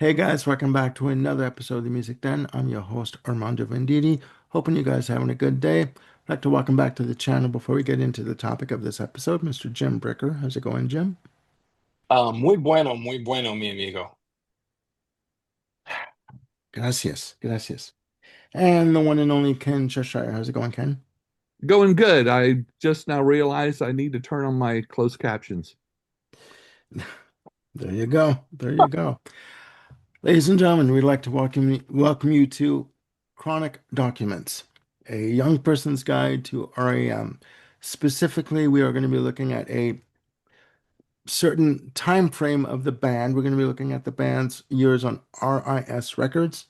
Hey guys, welcome back to another episode of the Music Den. I'm your host Armando Venditti. Hoping you guys are having a good day. I'd like to welcome back to the channel before we get into the topic of this episode, Mr. Jim Bricker. How's it going, Jim? Muy bueno, mi amigo. Gracias, gracias. And the one and only Ken Cheshire. How's it going, Ken? Going good. I just now realized I need to turn on my closed captions. There you go. There you go. Ladies and gentlemen, we'd like to welcome you to Chronic Documents, a young person's guide to R.E.M. Specifically, we are going to be looking at a certain time frame of the band. We're going to be looking at the band's years on RIS Records.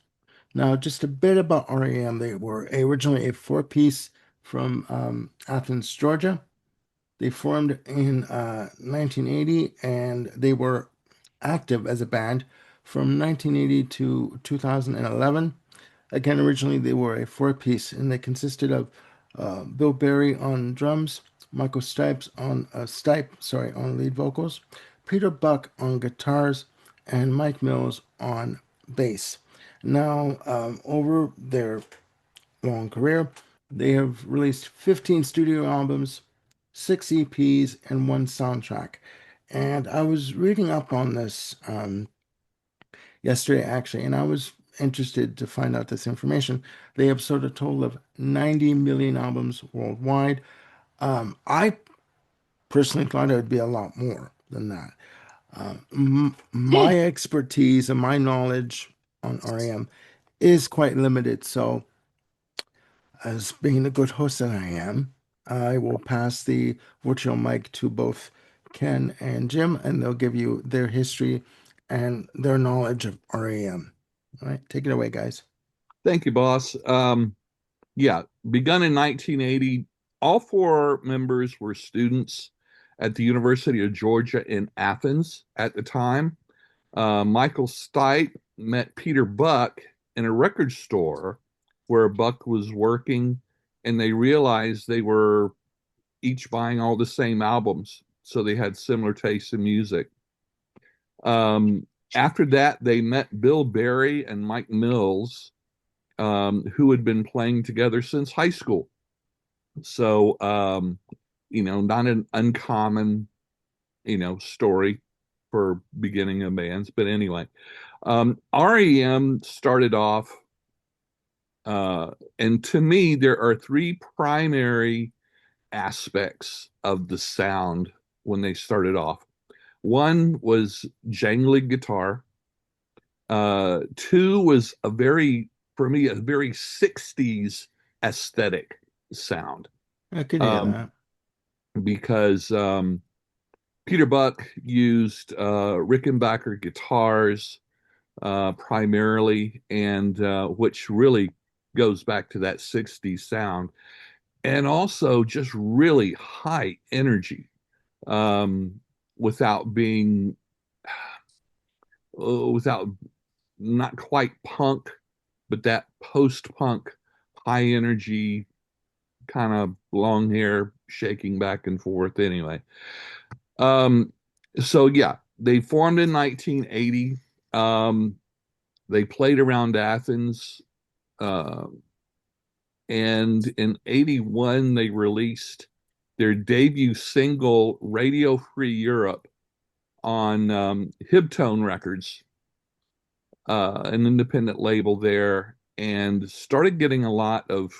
Now, just a bit about R.E.M. They were originally a four-piece from Athens, Georgia. They formed in 1980, and they were active as a band from 1980 to 2011. Again, originally they were a four-piece, and they consisted of Bill Berry on drums, Michael Stipe on lead vocals, Peter Buck on guitars, and Mike Mills on bass. Now, over their long career, they have released 15 studio albums, six EPs, and one soundtrack. And I was reading up on this yesterday, actually, and I was interested to find out this information. They have sold a total of 90 million albums worldwide. I personally thought it would be a lot more than that. My expertise and my knowledge on REM is quite limited, so as being the good host that I am, I will pass the virtual mic to both Ken and Jim, and they'll give you their history and their knowledge of REM. All right, take it away, guys. Thank you, boss. Yeah, begun in 1980. All four members were students at the University of Georgia in Athens at the time. Michael Stipe met Peter Buck in a record store where Buck was working, and they realized they were each buying all the same albums, so they had similar tastes in music. Um, After that, they met Bill Berry and Mike Mills, who had been playing together since high school. So, not an uncommon, story for beginning of bands. But anyway, REM started off, and to me, there are three primary aspects of the sound when they started off. One was jangly guitar. Two was for me, a very 60s aesthetic sound. I could hear Um, that. because Peter Buck used Rickenbacker guitars primarily, and which really goes back to that 60s sound, and also just really high energy um, without being, without not quite punk, but that post punk high energy kind of long hair shaking back and forth. Anyway, um, so yeah, they formed in 1980. Um, they played around Athens, uh, and in 81 they released their debut single, "Radio Free Europe," on Hibtone Records, an independent label there, and started getting a lot of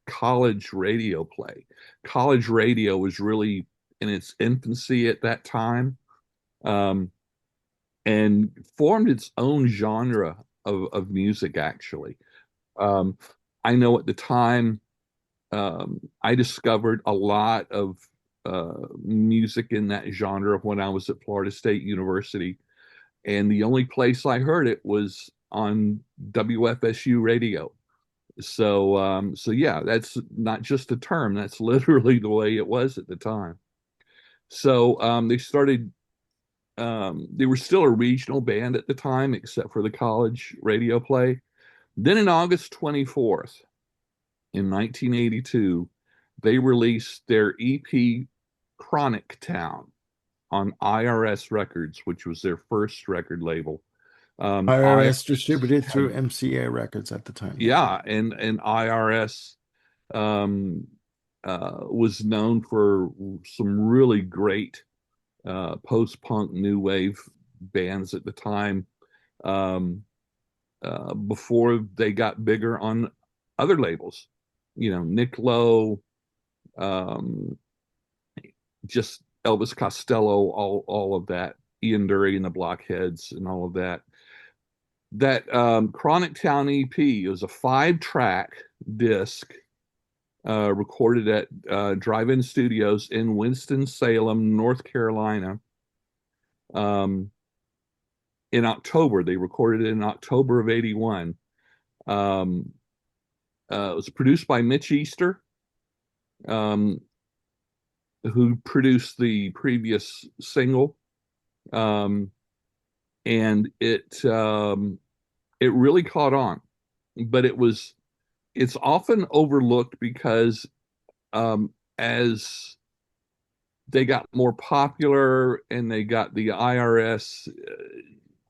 college radio play. College radio was really in its infancy at that time, um, and formed its own genre of music, actually. Um, I know at the time I discovered a lot of music in that genre when I was at Florida State University, and the only place I heard it was on WFSU radio. So yeah, that's not just a term. That's literally the way it was at the time. So they started. They were still a regional band at the time, except for the college radio play. Then, in August 24th, in 1982, they released their EP Chronic Town on IRS Records, which was their first record label. IRS IRS distributed through had, MCA records at the time. Yeah. yeah, and IRS um, was known for some really great post-punk new wave bands at the time. Um, Before they got bigger on other labels, Nick Lowe, um, just Elvis Costello, all of that, Ian Dury and the Blockheads, and all of that. That Chronic Town EP was a 5-track disc recorded at Drive-In Studios in Winston-Salem, North Carolina. Um, in October, they recorded it in October of '81. Um, it was produced by Mitch Easter, um, who produced the previous single, um, and it really caught on. But it's often overlooked because as they got more popular and they got the IRS,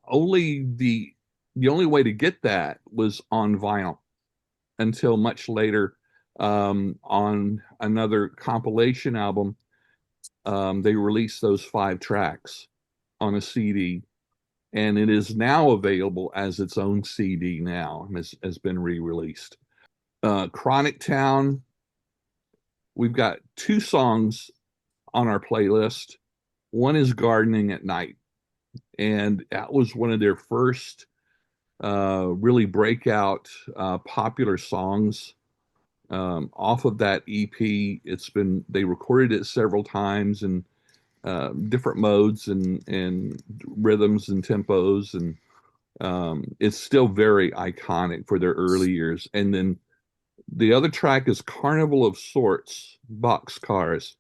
only the only way to get that was on vinyl until much later, on another compilation album. They released those 5 tracks on a CD, and it is now available as its own CD now, and has been re-released. Chronic Town, we've got 2 songs on our playlist. One is Gardening at Night, and that was one of their first really breakout popular songs off of that EP. They recorded it several times in different modes and rhythms and tempos, and it's still very iconic for their early years. And then the other track is Carnival of Sorts, Boxcars,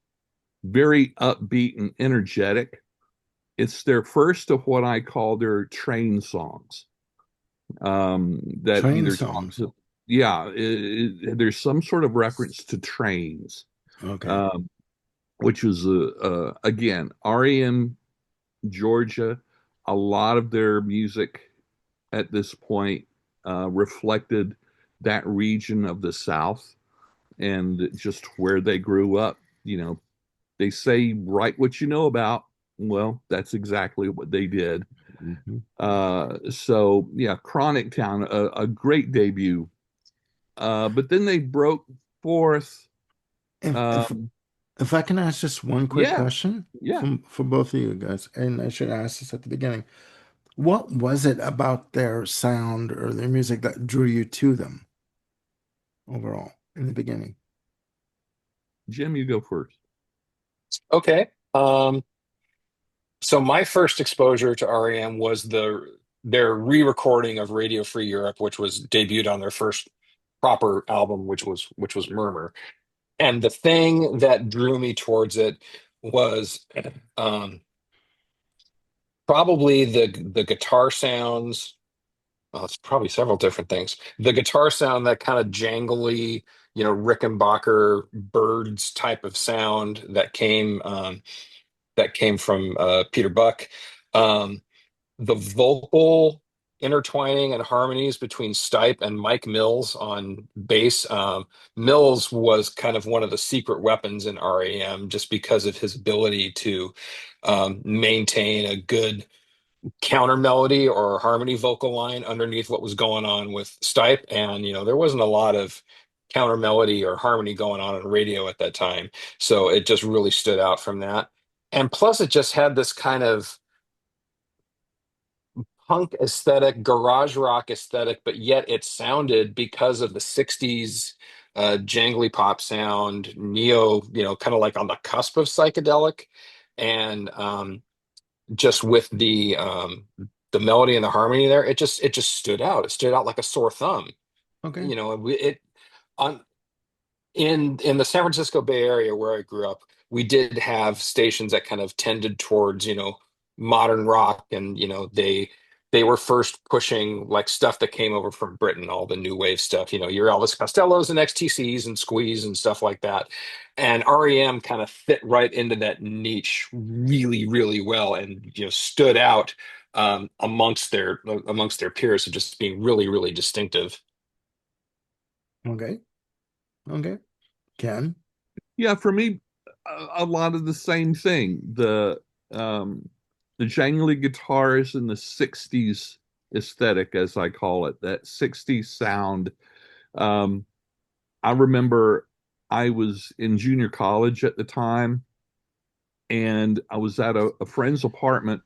very upbeat and energetic. It's their first of what I call their train songs. That Train either songs. yeah, there's some sort of reference to trains, Okay. um, which was again REM Georgia. A lot of their music at this point reflected that region of the South and just where they grew up. They say write what you know about. Well, that's exactly what they did. Mhm. So yeah, Chronic Town, a great debut. But then they broke forth. If if Um, if I can ask just one quick yeah, question yeah. for both of you guys, and I should ask this at the beginning. What was it about their sound or their music that drew you to them overall in the beginning? Jim, you go first. Okay. So my first exposure to REM was their re-recording of Radio Free Europe, which was debuted on their first proper album, which was Murmur. And the thing that drew me towards it was um, probably the guitar sounds. Well, it's probably several different things. The guitar sound, that kind of jangly, Rickenbacker birds type of sound that came from Peter Buck. Um, the vocal intertwining and harmonies between Stipe and Mike Mills on bass. Mills was kind of one of the secret weapons in REM just because of his ability to maintain a good counter melody or harmony vocal line underneath what was going on with Stipe. And, there wasn't a lot of counter melody or harmony going on radio at that time. So it just really stood out from that. And plus, it just had this kind of punk aesthetic, garage rock aesthetic, but yet it sounded, because of the 60s jangly pop sound, neo, kind of like on the cusp of psychedelic. And just with the melody and the harmony there, it just stood out. It stood out like a sore thumb. Okay. It on in the San Francisco Bay Area where I grew up, we did have stations that kind of tended towards, modern rock, and they were first pushing like stuff that came over from Britain, all the new wave stuff, your Elvis Costellos and XTCs and Squeeze and stuff like that. And REM kind of fit right into that niche really, really well, and stood out amongst their peers of just being really, really distinctive. Okay. Okay. Ken. Yeah, for me, a lot of the same thing. Um, the jangly guitars and the '60s aesthetic, as I call it, that '60s sound. Um, I remember I was in junior college at the time, and I was at a friend's apartment,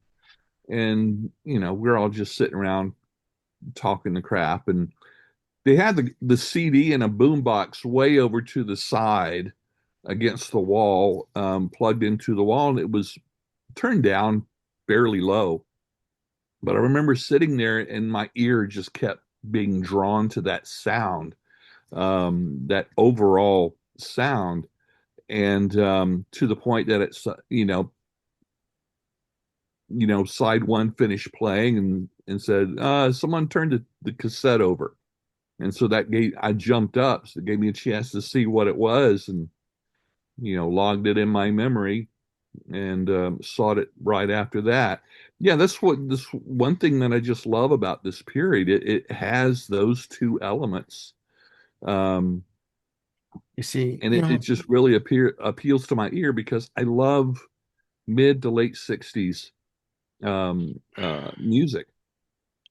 and we're all just sitting around talking the crap, and they had the CD in a boombox way over to the side against the wall, plugged into the wall, and it was turned down fairly low. But I remember sitting there, and my ear just kept being drawn to that sound, that overall sound, and to the point that it's side one finished playing and said, someone turned the cassette over. And so I jumped up. So it gave me a chance to see what it was and, logged it in my memory and saw it right after that. Yeah, that's what this one thing that I just love about this period. It has those two elements. Um, You see, and it just really appeals to my ear because I love mid to late 60s music.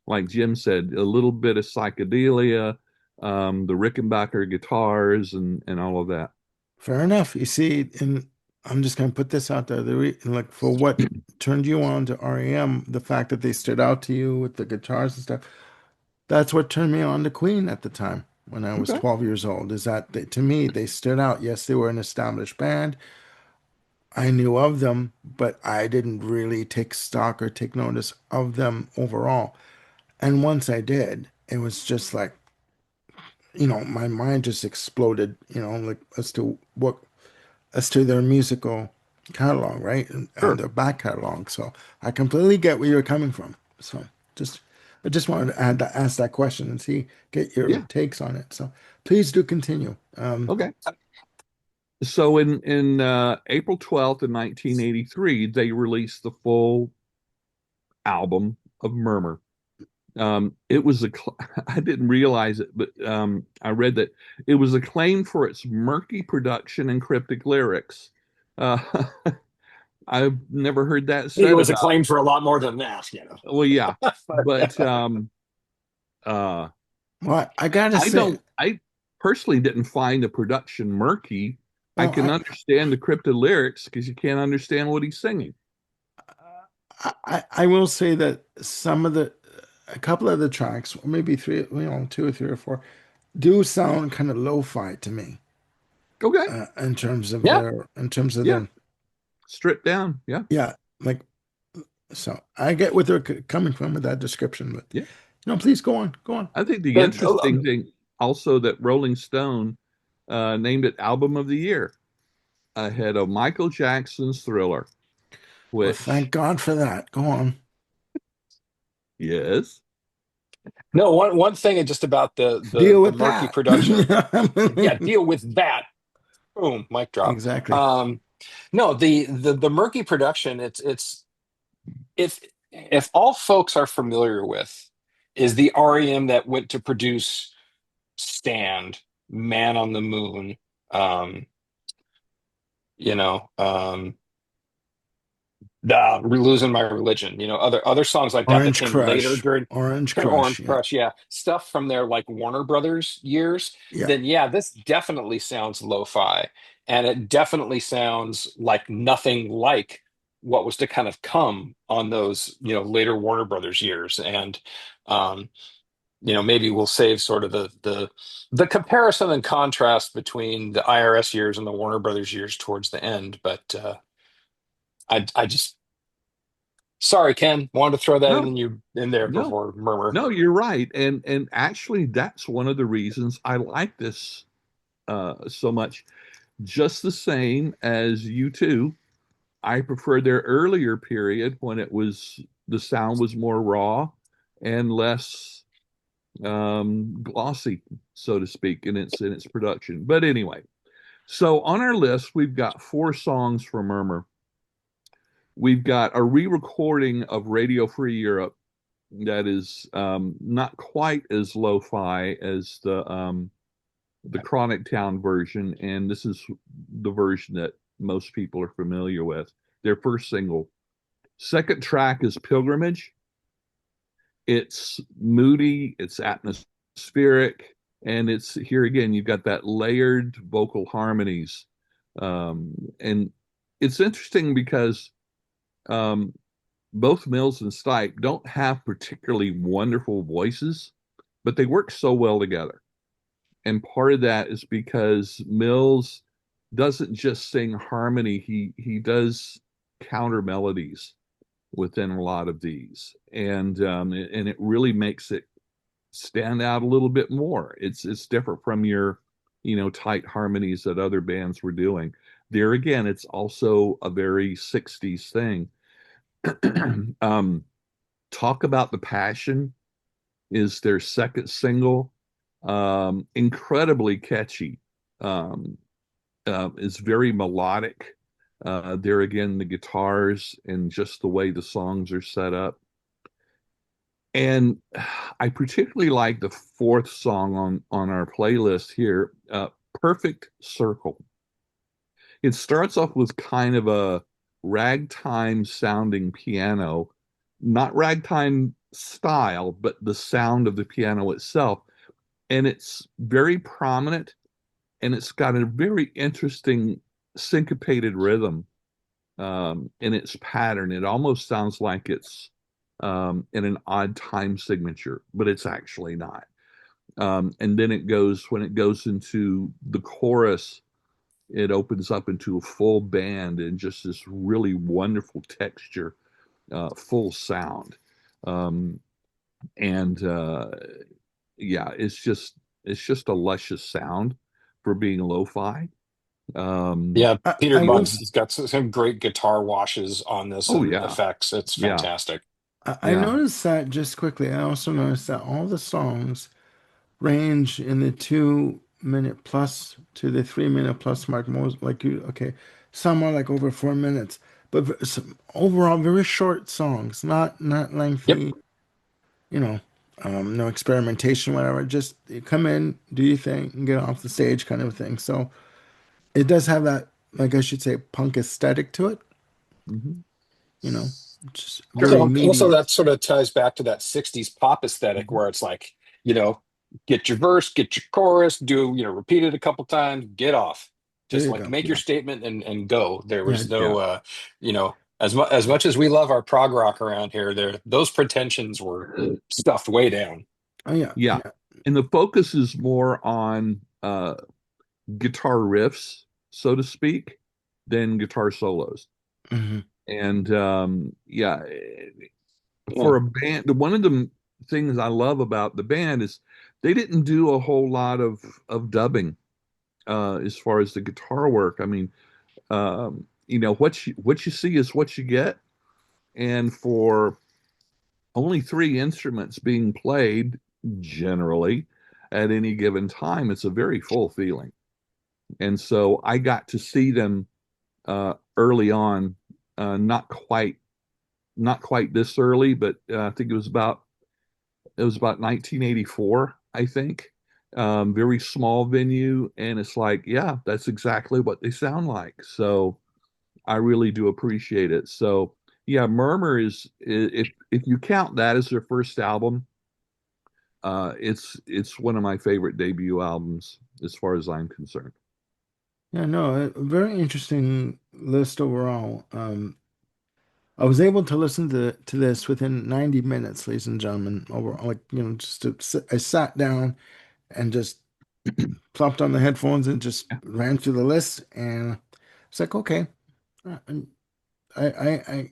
Like Jim said, a little bit of psychedelia, the Rickenbacker guitars, and all of that. fair enough. You see, and I'm just going to put this out there. Like for what turned you on to REM, the fact that they stood out to you with the guitars and stuff, that's what turned me on to Queen at the time when I was Okay, 12 years old. Is that to me, they stood out. Yes, they were an established band. I knew of them, but I didn't really take stock or take notice of them overall. And once I did, it was just like, my mind just exploded, like as to their musical catalog, right? And sure. their back catalog. So I completely get where you're coming from. So just I just wanted to ask that question and get your Yeah. takes on it. So please do continue. Okay. So in April 12th of 1983, they released the full album of Murmur. It was I didn't realize it, but I read that it was acclaimed for its murky production and cryptic lyrics. Uh, I've never heard that I think it said was about. acclaimed for a lot more than that, Well, yeah, But but uh, Well, I gotta say, I personally didn't find the production murky. I well, can understand the cryptic lyrics because you can't understand what he's singing. I will say that a couple of the tracks, or maybe three, two or three or four, do sound kind of lo-fi to me. Okay, In terms of yeah, their, stripped down, yeah, yeah, like so. I get where they're coming from with that description, but yeah. please go on, go on. I think the the, interesting thing also that Rolling Stone named it Album of the Year ahead of Michael Jackson's Thriller, Well, thank which, God for that. Go on. yes, no, one thing just about Deal the with murky that. production. Yeah, deal with that. Boom, mic drop. Exactly. Um, no, the murky production. It's if all folks are familiar with is the REM that went to produce Stand, Man on the Moon, um, you know, Losing My Religion, other songs like that Orange came later Crush. during Orange Crush. Orange Yeah. Crush, yeah, stuff from their like Warner Brothers years. Yeah. Then yeah, this definitely sounds lo-fi, and it definitely sounds like nothing like what was to kind of come on those later Warner Brothers years. And um, maybe we'll save sort of the comparison and contrast between the IRS years and the Warner Brothers years towards the end. But I just sorry, Ken, wanted to throw that no, in there no, before Murmur. no, you're right, and actually, that's one of the reasons I like this so much. Just the same as you two, I prefer their earlier period when the sound was more raw and less glossy, so to speak, in its production. But anyway, so on our list we've got four songs from Murmur. We've got a re-recording of Radio Free Europe that is not quite as lo-fi as the Chronic Town version, and this is the version that most people are familiar with. Their first single. Second track is Pilgrimage. It's moody, it's atmospheric, and it's here again, you've got that layered vocal harmonies. And it's interesting because um, both Mills and Stipe don't have particularly wonderful voices, but they work so well together. And part of that is because Mills doesn't just sing harmony, he does counter melodies within a lot of these, and it really makes it stand out a little bit more. It's different from your tight harmonies that other bands were doing. There again, it's also a very 60s thing. um, Talk About the Passion is their second single. Incredibly catchy. Um, is very melodic. There again, the guitars and just the way the songs are set up. And I particularly like the fourth song on our playlist here, Perfect Circle. It starts off with kind of a ragtime sounding piano, not ragtime style, but the sound of the piano itself. And it's very prominent, and it's got a very interesting syncopated rhythm in its pattern. It almost sounds like it's in an odd time signature, but it's actually not. And then when it goes into the chorus, it opens up into a full band and just this really wonderful texture, full sound. Um, and yeah, it's just a luscious sound for being lo-fi. Um, Yeah, Peter I will. Buck's has got some great guitar washes on this oh and yeah, effects. It's yeah, fantastic. I yeah. noticed that just quickly. I also noticed that all the songs range in the 2 minute plus to the 3 minute plus mark. Most like you, okay, some are like over 4 minutes, but some, overall very short songs, not Yep. lengthy. You know, no experimentation, whatever. Just you come in, do your thing, and get off the stage, kind of thing. So it does have that, like I should say, punk aesthetic to it. Mhm. You know, just very Also, immediate. that sort of ties back to that 60s pop aesthetic Mhm. where it's like, you know, get your verse, get your chorus, repeat it a couple times, get off. There Just you like go. make your Yeah, statement and go. There yeah, was Yeah, no as much as we love our prog rock around here, those pretensions were stuffed way down. oh yeah, yeah. yeah. And the focus is more on guitar riffs, so to speak, than guitar solos. Hmm. And yeah, Yeah. for a band, one of the things I love about the band is they didn't do a whole lot of dubbing as far as the guitar work. I mean, what you see is what you get, and for only three instruments being played generally at any given time, it's a very full feeling. And so I got to see them early on, not quite this early, but I think it was about 1984, I think. Very small venue, and it's like, yeah, that's exactly what they sound like. So I really do appreciate it. So yeah, Murmur if you count that as their first album, it's one of my favorite debut albums as far as I'm concerned. Yeah, no, a very interesting list overall. I was able to listen to this within 90 minutes, ladies and gentlemen. Over like just I sat down and just plopped on the headphones and just ran through the list, and it's like, okay, and I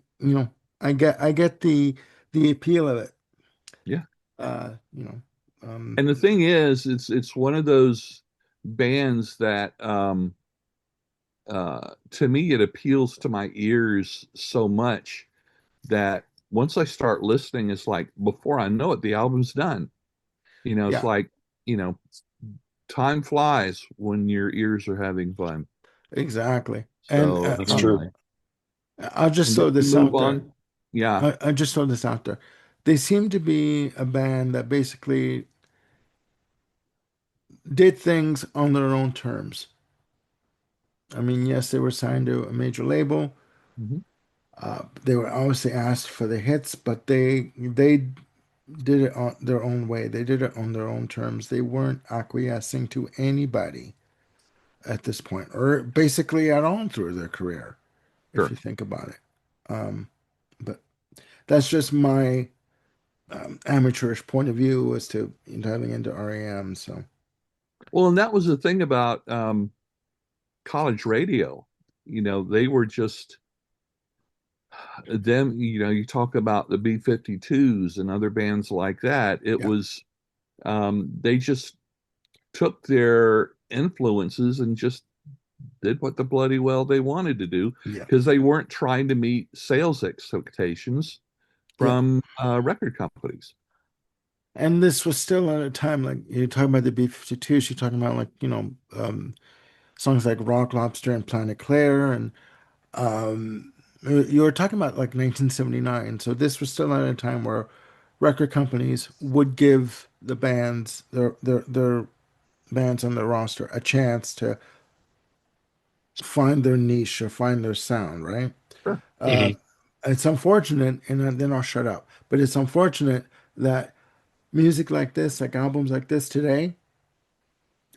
get the appeal of it. Yeah. Uh, you know, um, And the thing is, it's one of those bands that to me it appeals to my ears so much that once I start listening, it's like before I know it, the album's done. It's yeah, like, you know, time flies when your ears are having fun. exactly. And So That's true. anyway, I'll just and then throw we this move out there. on. Yeah. I just throw this out there. They seem to be a band that basically did things on their own terms. I mean, yes, they were signed to a major label. Mhm. They were obviously asked for the hits, but they did it on their own way. They did it on their own terms. They weren't acquiescing to anybody at this point, or basically at all through their career, if Sure. you think about it. Um, but that's just my amateurish point of view as to diving into REM. So Well, and that was the thing about college radio. They were just them. You talk about the B-52s and other bands like that. It yeah, was they just took their influences and just did what the bloody well they wanted to do yeah, because they weren't trying to meet sales expectations yeah. from record companies. And this was still at a time like you're talking about the B-52s. You're talking about like songs like Rock Lobster and Planet Claire and Um, you were talking about like 1979, so this was still at a time where record companies would give the bands their bands on their roster a chance to find their niche or find their sound, right? Sure. Uh, Mhm. it's unfortunate, and then I'll shut up. But it's unfortunate that music like this, like albums like this today,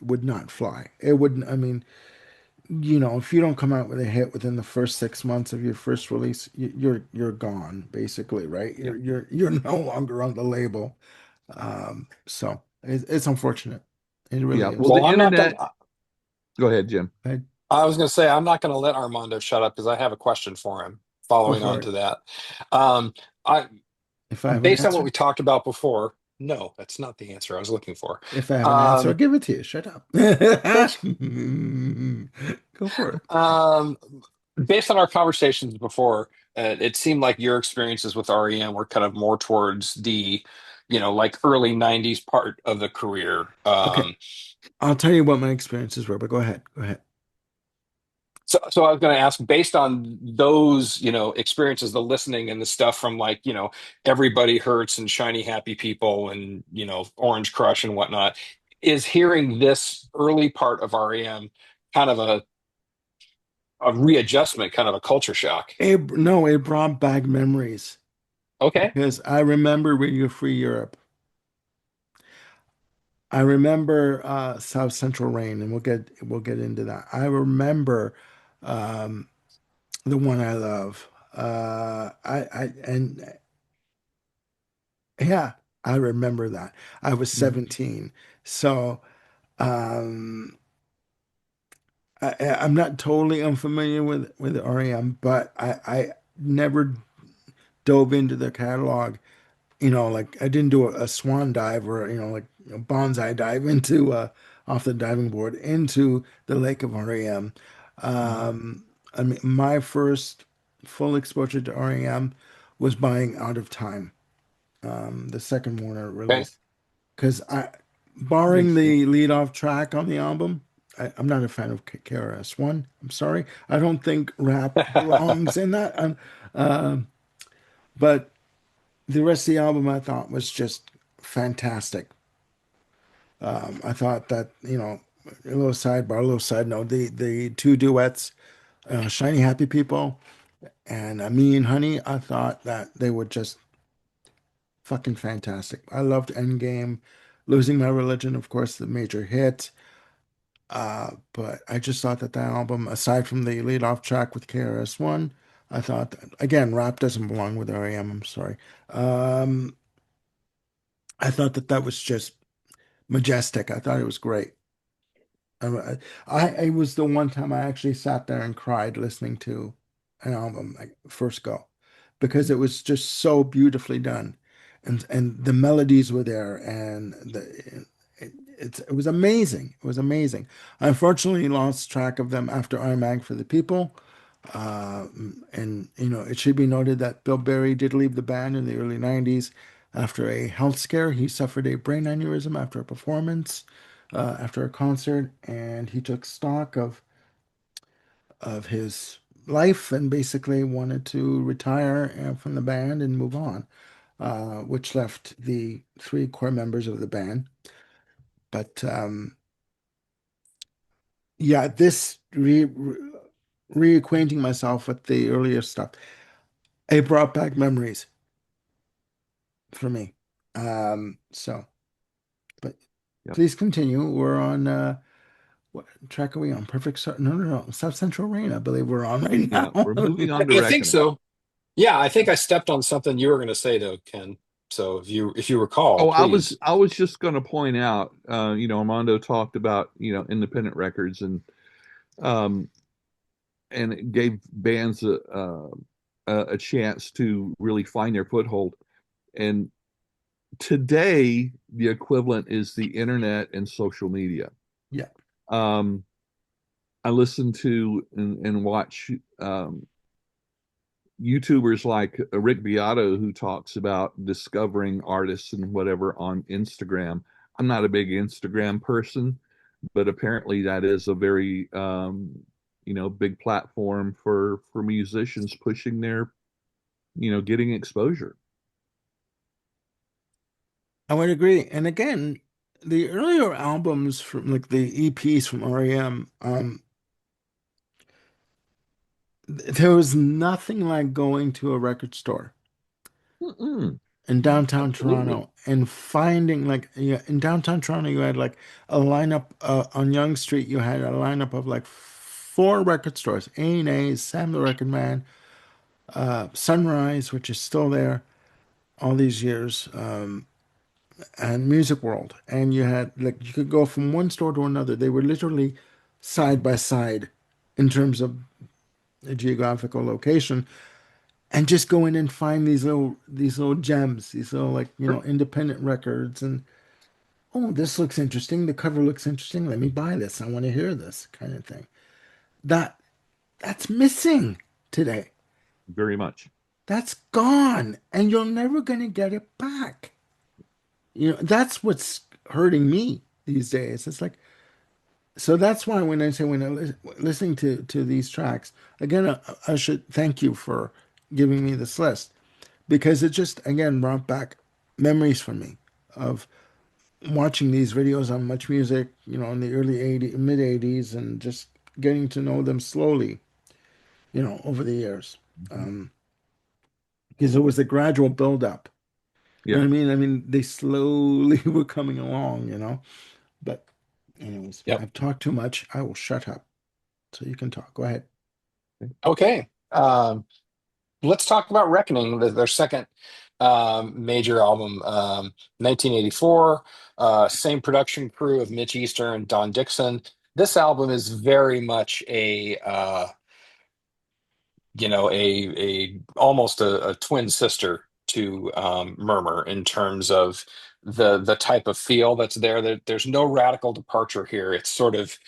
would not fly. It wouldn't. I mean, if you don't come out with a hit within the first 6 months of your first release, you're gone, basically, right? Yeah. You're no longer on the label. So it's unfortunate. It Yeah. really Well, is. Well, the I'm not gonna. internet. Go ahead, Jim. I I was gonna say I'm not gonna let Armando shut up because I have a question for him. go Following for on it. to that, I If I have an based on what answer, we talked about before, no, that's not the answer I was looking for. if I have an answer, I'll Um, give it to you. Shut up. Chris, Go for it. um, based on our conversations before, it seemed like your experiences with REM were kind of more towards the, like early '90s part of the career. Okay, I'll tell you what my experiences were, but go ahead. Go ahead. So I was going to ask, based on those, experiences, the listening and the stuff from like, Everybody Hurts and Shiny Happy People and, Orange Crush and whatnot, is hearing this early part of REM kind of a readjustment, kind of a culture shock? No, it brought back memories Okay. because I remember Radio Free Europe. I remember South Central Rain, and we'll get into that. I remember um, the one I love. I and yeah, I remember that. I was Mhm. 17, so um, I'm not totally unfamiliar with REM, but I never dove into the catalog. Like I didn't do a swan dive or like bonsai dive into off the diving board into the lake of REM. Mhm. Um, I mean, my first full exposure to REM was buying Out of Time, the second Warner Okay. release, because barring Makes sense. the lead off track on the album, I'm not a fan of KRS-One. I'm sorry, I don't think rap belongs in that. Um, but the rest of the album I thought was just fantastic. I thought that, a little sidebar, a little side note, the two duets, Shiny Happy People and Me and Honey, I thought that they were just fucking fantastic. I loved Endgame, Losing My Religion, of course, the major hit. But I just thought that that album, aside from the lead off track with KRS-One, I thought that, again, rap doesn't belong with R.E.M. I'm sorry. Um, I thought that that was just majestic. I thought it was great. It was the one time I actually sat there and cried listening to an album like first go because it was just so beautifully done, and the melodies were there, and it was amazing. It was amazing. I unfortunately lost track of them after Mag for the People. And it should be noted that Bill Berry did leave the band in the early 90s after a health scare. He suffered a brain aneurysm after a performance, after a concert, and he took stock of his life and basically wanted to retire from the band and move on, which left the three core members of the band. But yeah, this reacquainting myself with the earlier stuff, it brought back memories for me. So, but Yep. please continue. We're on what track are we on? Perfect Start? No, no, no. South Central Rain, I believe we're on right Yeah, now. we're moving on to I think Reckoning. so. Yeah, I Yeah. think I stepped on something you were going to say though, Ken. So if you recall, Oh, please. I was just going to point out, Armando talked about, independent records um, and it gave bands a chance to really find their foothold. And today, the equivalent is the internet and social media. Yeah. Um, I listen to and watch YouTubers like Rick Beato who talks about discovering artists and whatever on Instagram. I'm not a big Instagram person, but apparently that is a very big platform for musicians pushing their, getting exposure. I would agree. And again, the earlier albums from like the EPs from REM, there was nothing like going to a record store Mm-mm, in downtown absolutely. Toronto and finding like yeah, in downtown Toronto you had like a lineup on Yonge Street you had a lineup of like four record stores, A&A's, Sam the Record Man, Sunrise, which is still there all these years, and Music World. And you had like you could go from one store to another. They were literally side by side in terms of the geographical location, and just go in and find these little gems, these little like Sure. independent records. And oh, this looks interesting. The cover looks interesting. Let me buy this. I want to hear this kind of thing. That that's missing today. Very much. That's gone, and you're never gonna get it back. That's what's hurting me these days. It's like so that's why when I say when listening to these tracks again, I should thank you for giving me this list because it just again brought back memories for me of watching these videos on Much Music, in the early 80s, mid 80s, and just getting to know them slowly, over the years. Mhm. Um, because it was a gradual build up. You know Yeah. what I mean? I mean, they slowly were coming along, But anyways, Yep. I've talked too much. I will shut up so you can talk. Go ahead. Okay. Let's talk about Reckoning, their second major album, 1984. Same production crew of Mitch Easter and Don Dixon. This album is very much a almost a twin sister to Murmur in terms of the type of feel that's there. There's no radical departure here. It's sort of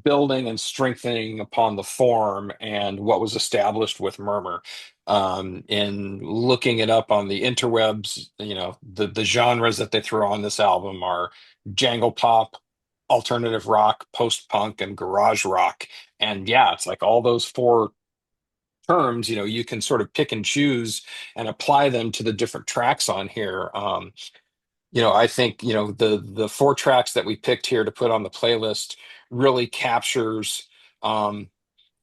building and strengthening upon the form and what was established with Murmur. In looking it up on the interwebs, the genres that they throw on this album are jangle pop, alternative rock, post-punk, and garage rock. And yeah, it's like all those four terms, you can sort of pick and choose and apply them to the different tracks on here. I think, the four tracks that we picked here to put on the playlist really captures um,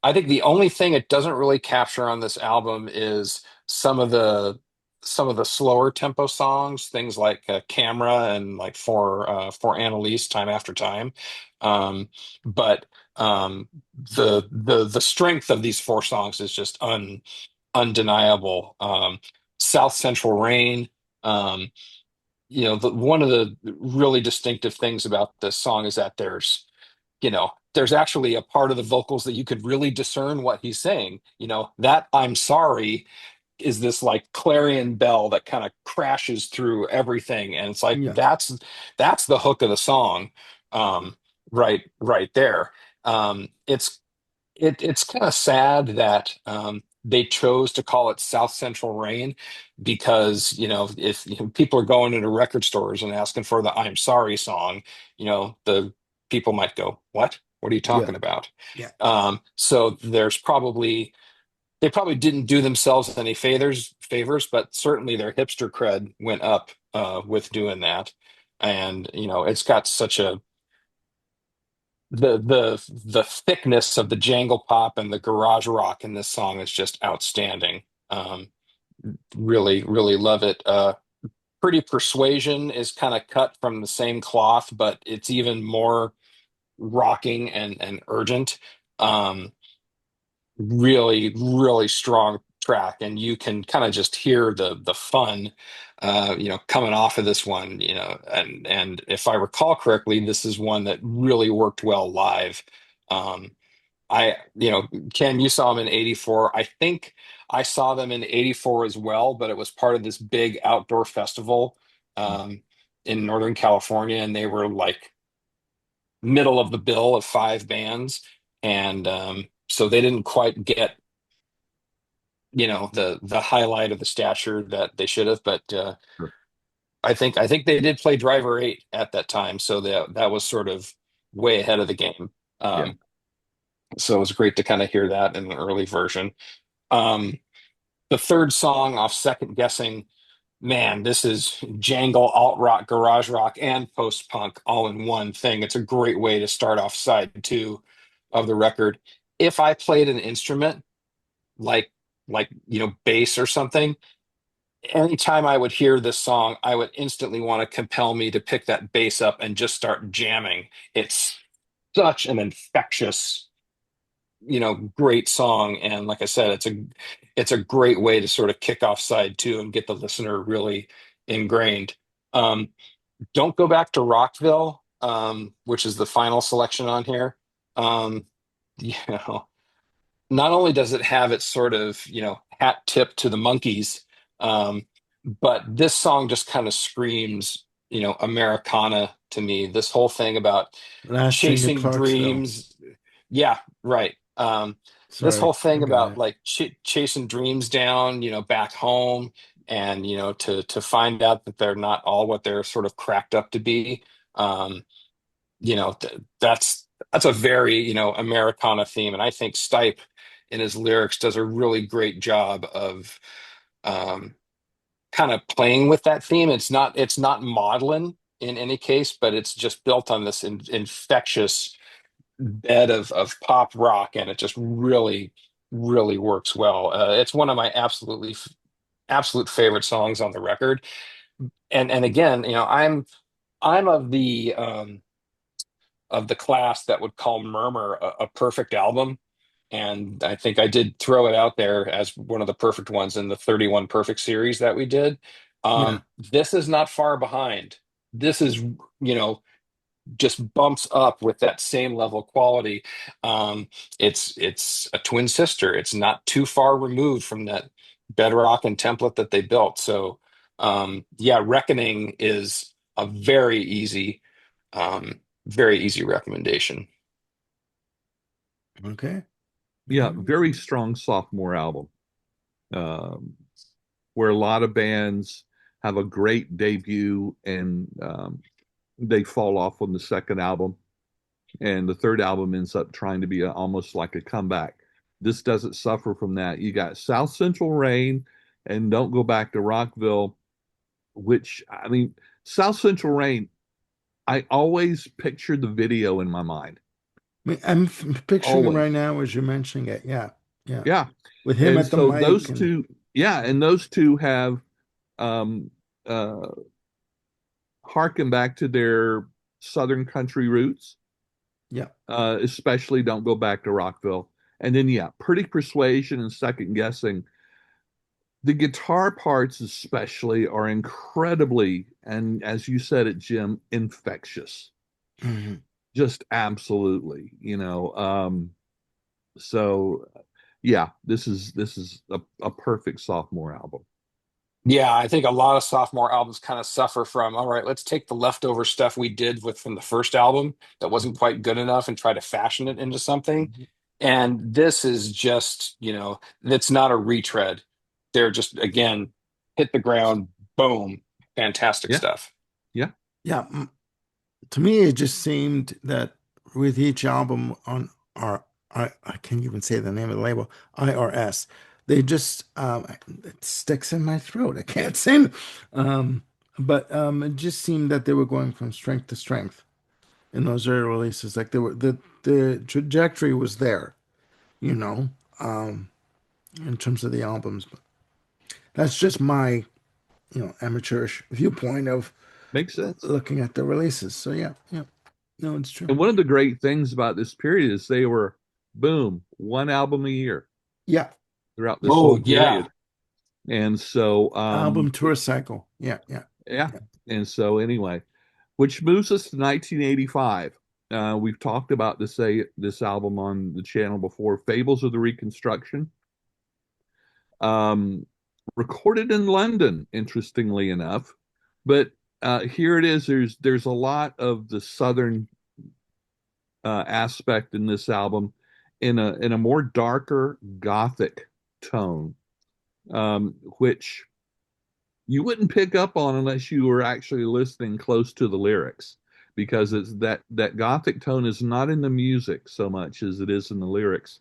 I think the only thing it doesn't really capture on this album is some of the slower tempo songs, things like Camera and like for Annalise, Time After Time. But the strength of these four songs is just undeniable. South Central Rain. Um, One of the really distinctive things about this song is that there's actually a part of the vocals that you could really discern what he's saying. That I'm sorry is this like clarion bell that kind of crashes through everything. And it's like Yeah. that's the hook of the song. Um, right there. It's kind of sad that they chose to call it South Central Rain because if people are going into record stores and asking for the "I'm Sorry" song, the people might go, "What? What are you Yeah. talking about?" Yeah. So there's probably they probably didn't do themselves any favors, but certainly their hipster cred went up with doing that. And it's got such a the thickness of the jangle pop and the garage rock in this song is just outstanding. Really, really love it. Pretty Persuasion is kind of cut from the same cloth, but it's even more rocking and urgent. Um, Really, really strong track, and you can kind of just hear the fun, coming off of this one. And if I recall correctly, this is one that really worked well live. Um, Ken, you saw them in '84. I think I saw them in '84 as well, but it was part of this big outdoor festival um, in Northern California, and they were like middle of the bill of five bands, and so they didn't quite get the highlight of the stature that they should have. But Sure. I think they did play Driver 8 at that time, so that was sort of way ahead of the game. Yeah. So it was great to kind of hear that in an early version. Um, the third song off Second Guessing, man, this is jangle, alt rock, garage rock, and post punk all in one thing. It's a great way to start off side two of the record. If I played an instrument like bass or something, anytime I would hear this song, I would instantly want to compel me to pick that bass up and just start jamming. It's such an infectious, great song. And like I said, it's a great way to sort of kick off side two and get the listener really ingrained. Um, don't go back to Rockville, which is the final selection on here. Um, you know, Not only does it have its sort of, hat tip to the monkeys, um, but this song just kind of screams, Americana to me. This whole thing about Last Train to chasing Clarksville. dreams. Yeah, right. This Sorry, whole I thing got about it. like chasing dreams down, back home, and to find out that they're not all what they're sort of cracked up to be. Um, that's a very Americana theme, and I think Stipe in his lyrics does a really great job of um, kind of playing with that theme. It's not maudlin in any case, but it's just built on this infectious bed of pop rock, and it just really, really works well. It's one of my absolute favorite songs on the record. And again, I'm of the class that would call Murmur a perfect album. And I think I did throw it out there as one of the perfect ones in the 31 Perfect series that we did. Yeah. This is not far behind. This is, you know, just bumps up with that same level of quality. Um, it's a twin sister. It's not too far removed from that bedrock and template that they built. So yeah, Reckoning is a very easy recommendation. Okay. Yeah, Mhm. very strong sophomore album. Um, where a lot of bands have a great debut and they fall off on the second album, and the third album ends up trying to be almost like a comeback. This doesn't suffer from that. You got South Central Rain and Don't Go Back to Rockville, which, I mean, South Central Rain, I always picture the video in my mind. I'm picturing it right Always. now as you're mentioning it. Yeah. Yeah. Yeah. With him And at the so mic those and two, yeah, and those two have um, uh, harken back to their Southern country roots, yeah. especially Don't Go Back to Rockville. And then, yeah, Pretty Persuasion and Second Guessing. The guitar parts, especially, are incredibly, and as you said it, Jim, infectious. Mhm. Just absolutely, so yeah, this is a perfect sophomore album. Yeah, I think a lot of sophomore albums kind of suffer from, all right, let's take the leftover stuff we did with from the first album that wasn't quite good enough and try to fashion it into something. Mhm. And this is just, it's not a retread. They're just, again, hit the ground, boom, fantastic Yeah, stuff. yeah, Yeah. To me, it just seemed that with each album on our, I can't even say the name of the label, IRS. They just it sticks in my throat. I can't sing. Um, but it just seemed that they were going from strength to strength in those early releases. Like they were the trajectory was there, you know, um, in terms of the albums. But that's just my, amateurish viewpoint of Makes sense. looking at the releases. So yeah, yeah, no, it's true. And one of the great things about this period is they were, boom, one album a year Yeah, throughout this Oh whole yeah. period. And so, album tour cycle. Yeah, yeah, yeah. yeah. And so, anyway, which moves us to 1985. We've talked about this album on the channel before, Fables of the Reconstruction. Um, Recorded in London, interestingly enough, but here it is. There's a lot of the southern aspect in this album, in a more darker gothic tone, which you wouldn't pick up on unless you were actually listening close to the lyrics, because it's that gothic tone is not in the music so much as it is in the lyrics.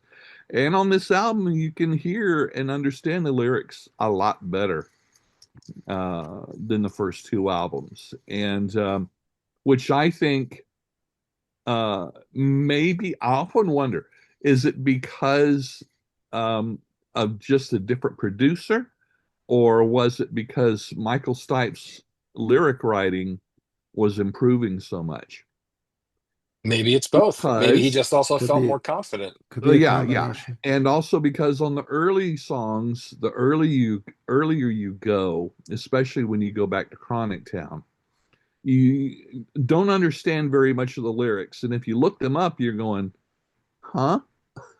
And on this album, you can hear and understand the lyrics a lot better than the first two albums, and which I think maybe I often wonder, is it because of just a different producer, or was it because Michael Stipe's lyric writing was improving so much? Maybe it's both. Maybe he Because, just also Could felt be more confident. a yeah, yeah, combination. and also because on the early songs, earlier you go, especially when you go back to Chronic Town, you don't understand very much of the lyrics, and if you look them up, you're going, huh?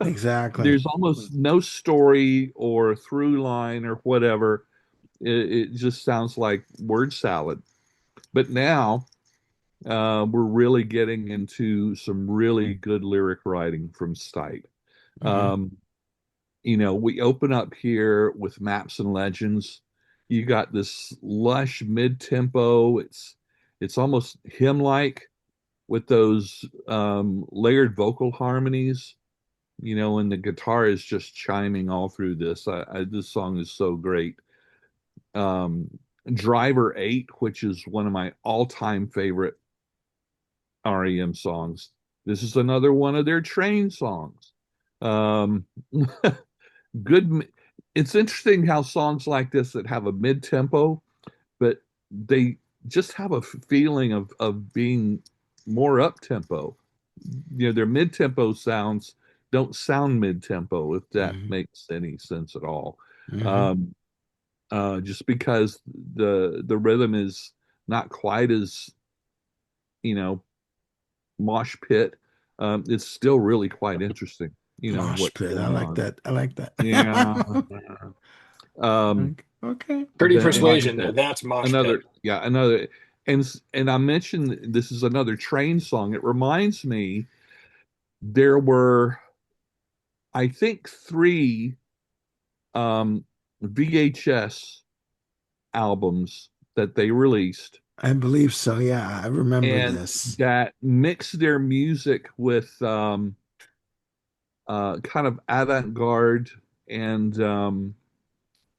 Exactly. There's almost no story or through line or whatever. It just sounds like word salad. But now we're really getting into some really good lyric writing from Stipe. Hmm. Um, we open up here with Maps and Legends. You got this lush mid-tempo. It's almost hymn-like with those layered vocal harmonies, and the guitar is just chiming all through this. This song is so great. Um, Driver 8, which is one of my all-time favorite REM songs. This is another one of their train songs. Um, good. It's interesting how songs like this that have a mid-tempo, but they just have a feeling of being more up-tempo. Their mid-tempo sounds don't sound mid-tempo, if that Hmm. makes any sense at all. Hmm. Um, just because the rhythm is not quite as, you know, mosh pit. It's still really quite interesting, Mosh what's pit. I going like on. that. I like that. Yeah. Um, Okay. Pretty and like I persuasion. said, That's mosh pit. another, and I mentioned this is another train song. It reminds me there were, I think, three VHS albums that they released, I believe so. Yeah, I remember and this. that mixed their music with kind of avant-garde and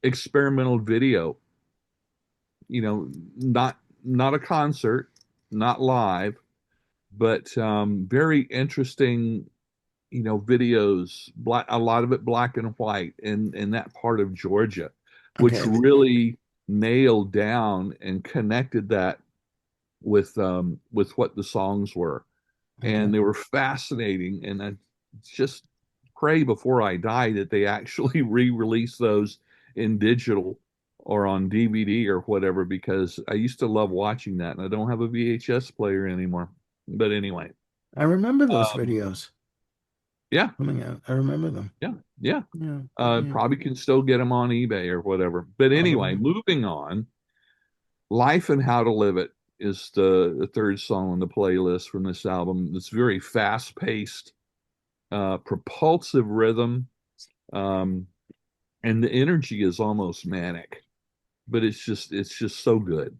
experimental video. Not a concert, not live, but very interesting. Videos, a lot of it black and white, in that part of Georgia, which Okay. really nailed down and connected that with what the songs were, Okay. and they were fascinating. And I just pray before I die that they actually re-release those in digital or on DVD or whatever, because I used to love watching that, and I don't have a VHS player anymore. But anyway, I remember those um, videos yeah, coming out. I remember them. yeah, yeah. Yeah. Yeah. Probably can still get them on eBay or whatever. But anyway, Probably. moving on. Life and How to Live It is the third song on the playlist from this album. It's very fast-paced, propulsive rhythm, um, and the energy is almost manic, but it's just so good.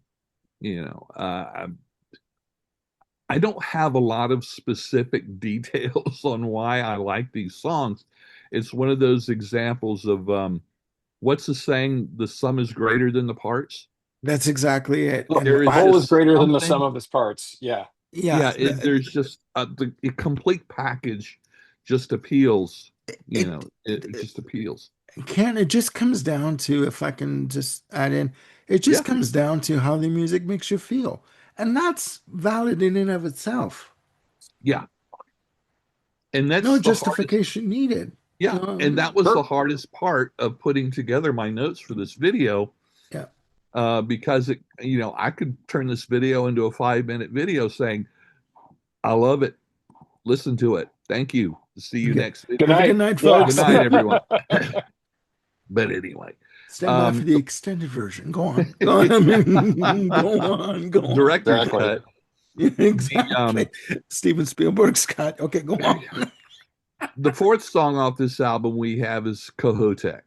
I don't have a lot of specific details on why I like these songs. It's one of those examples of what's the saying? The sum is greater than the parts. That's exactly it. Look, And There the is whole is just greater than the sum something. of its parts. Yeah. yeah, Yeah, there's just the it complete package just appeals. it, It just appeals. Ken, it just comes down to, if I can just add in, it just Yeah, comes down to how the music makes you feel. And that's valid in and of itself. yeah, and No that's the hardest. justification needed. Yeah, and that was the Sure. hardest part of putting together my notes for this video, Yeah. because I could turn this video into a 5-minute video saying, "I love it. Listen to it. Thank you. See you Okay. next Good video. Have a good night. night, Yeah. Good folks. night, everyone." But anyway, Stand by for um, the extended version. Go on. Go on. I mean, go on. Go on. director's Exactly. cut. Yeah, The exactly. Steven Spielberg's cut. Okay, go on. the fourth song off this album we have is Kohoutek.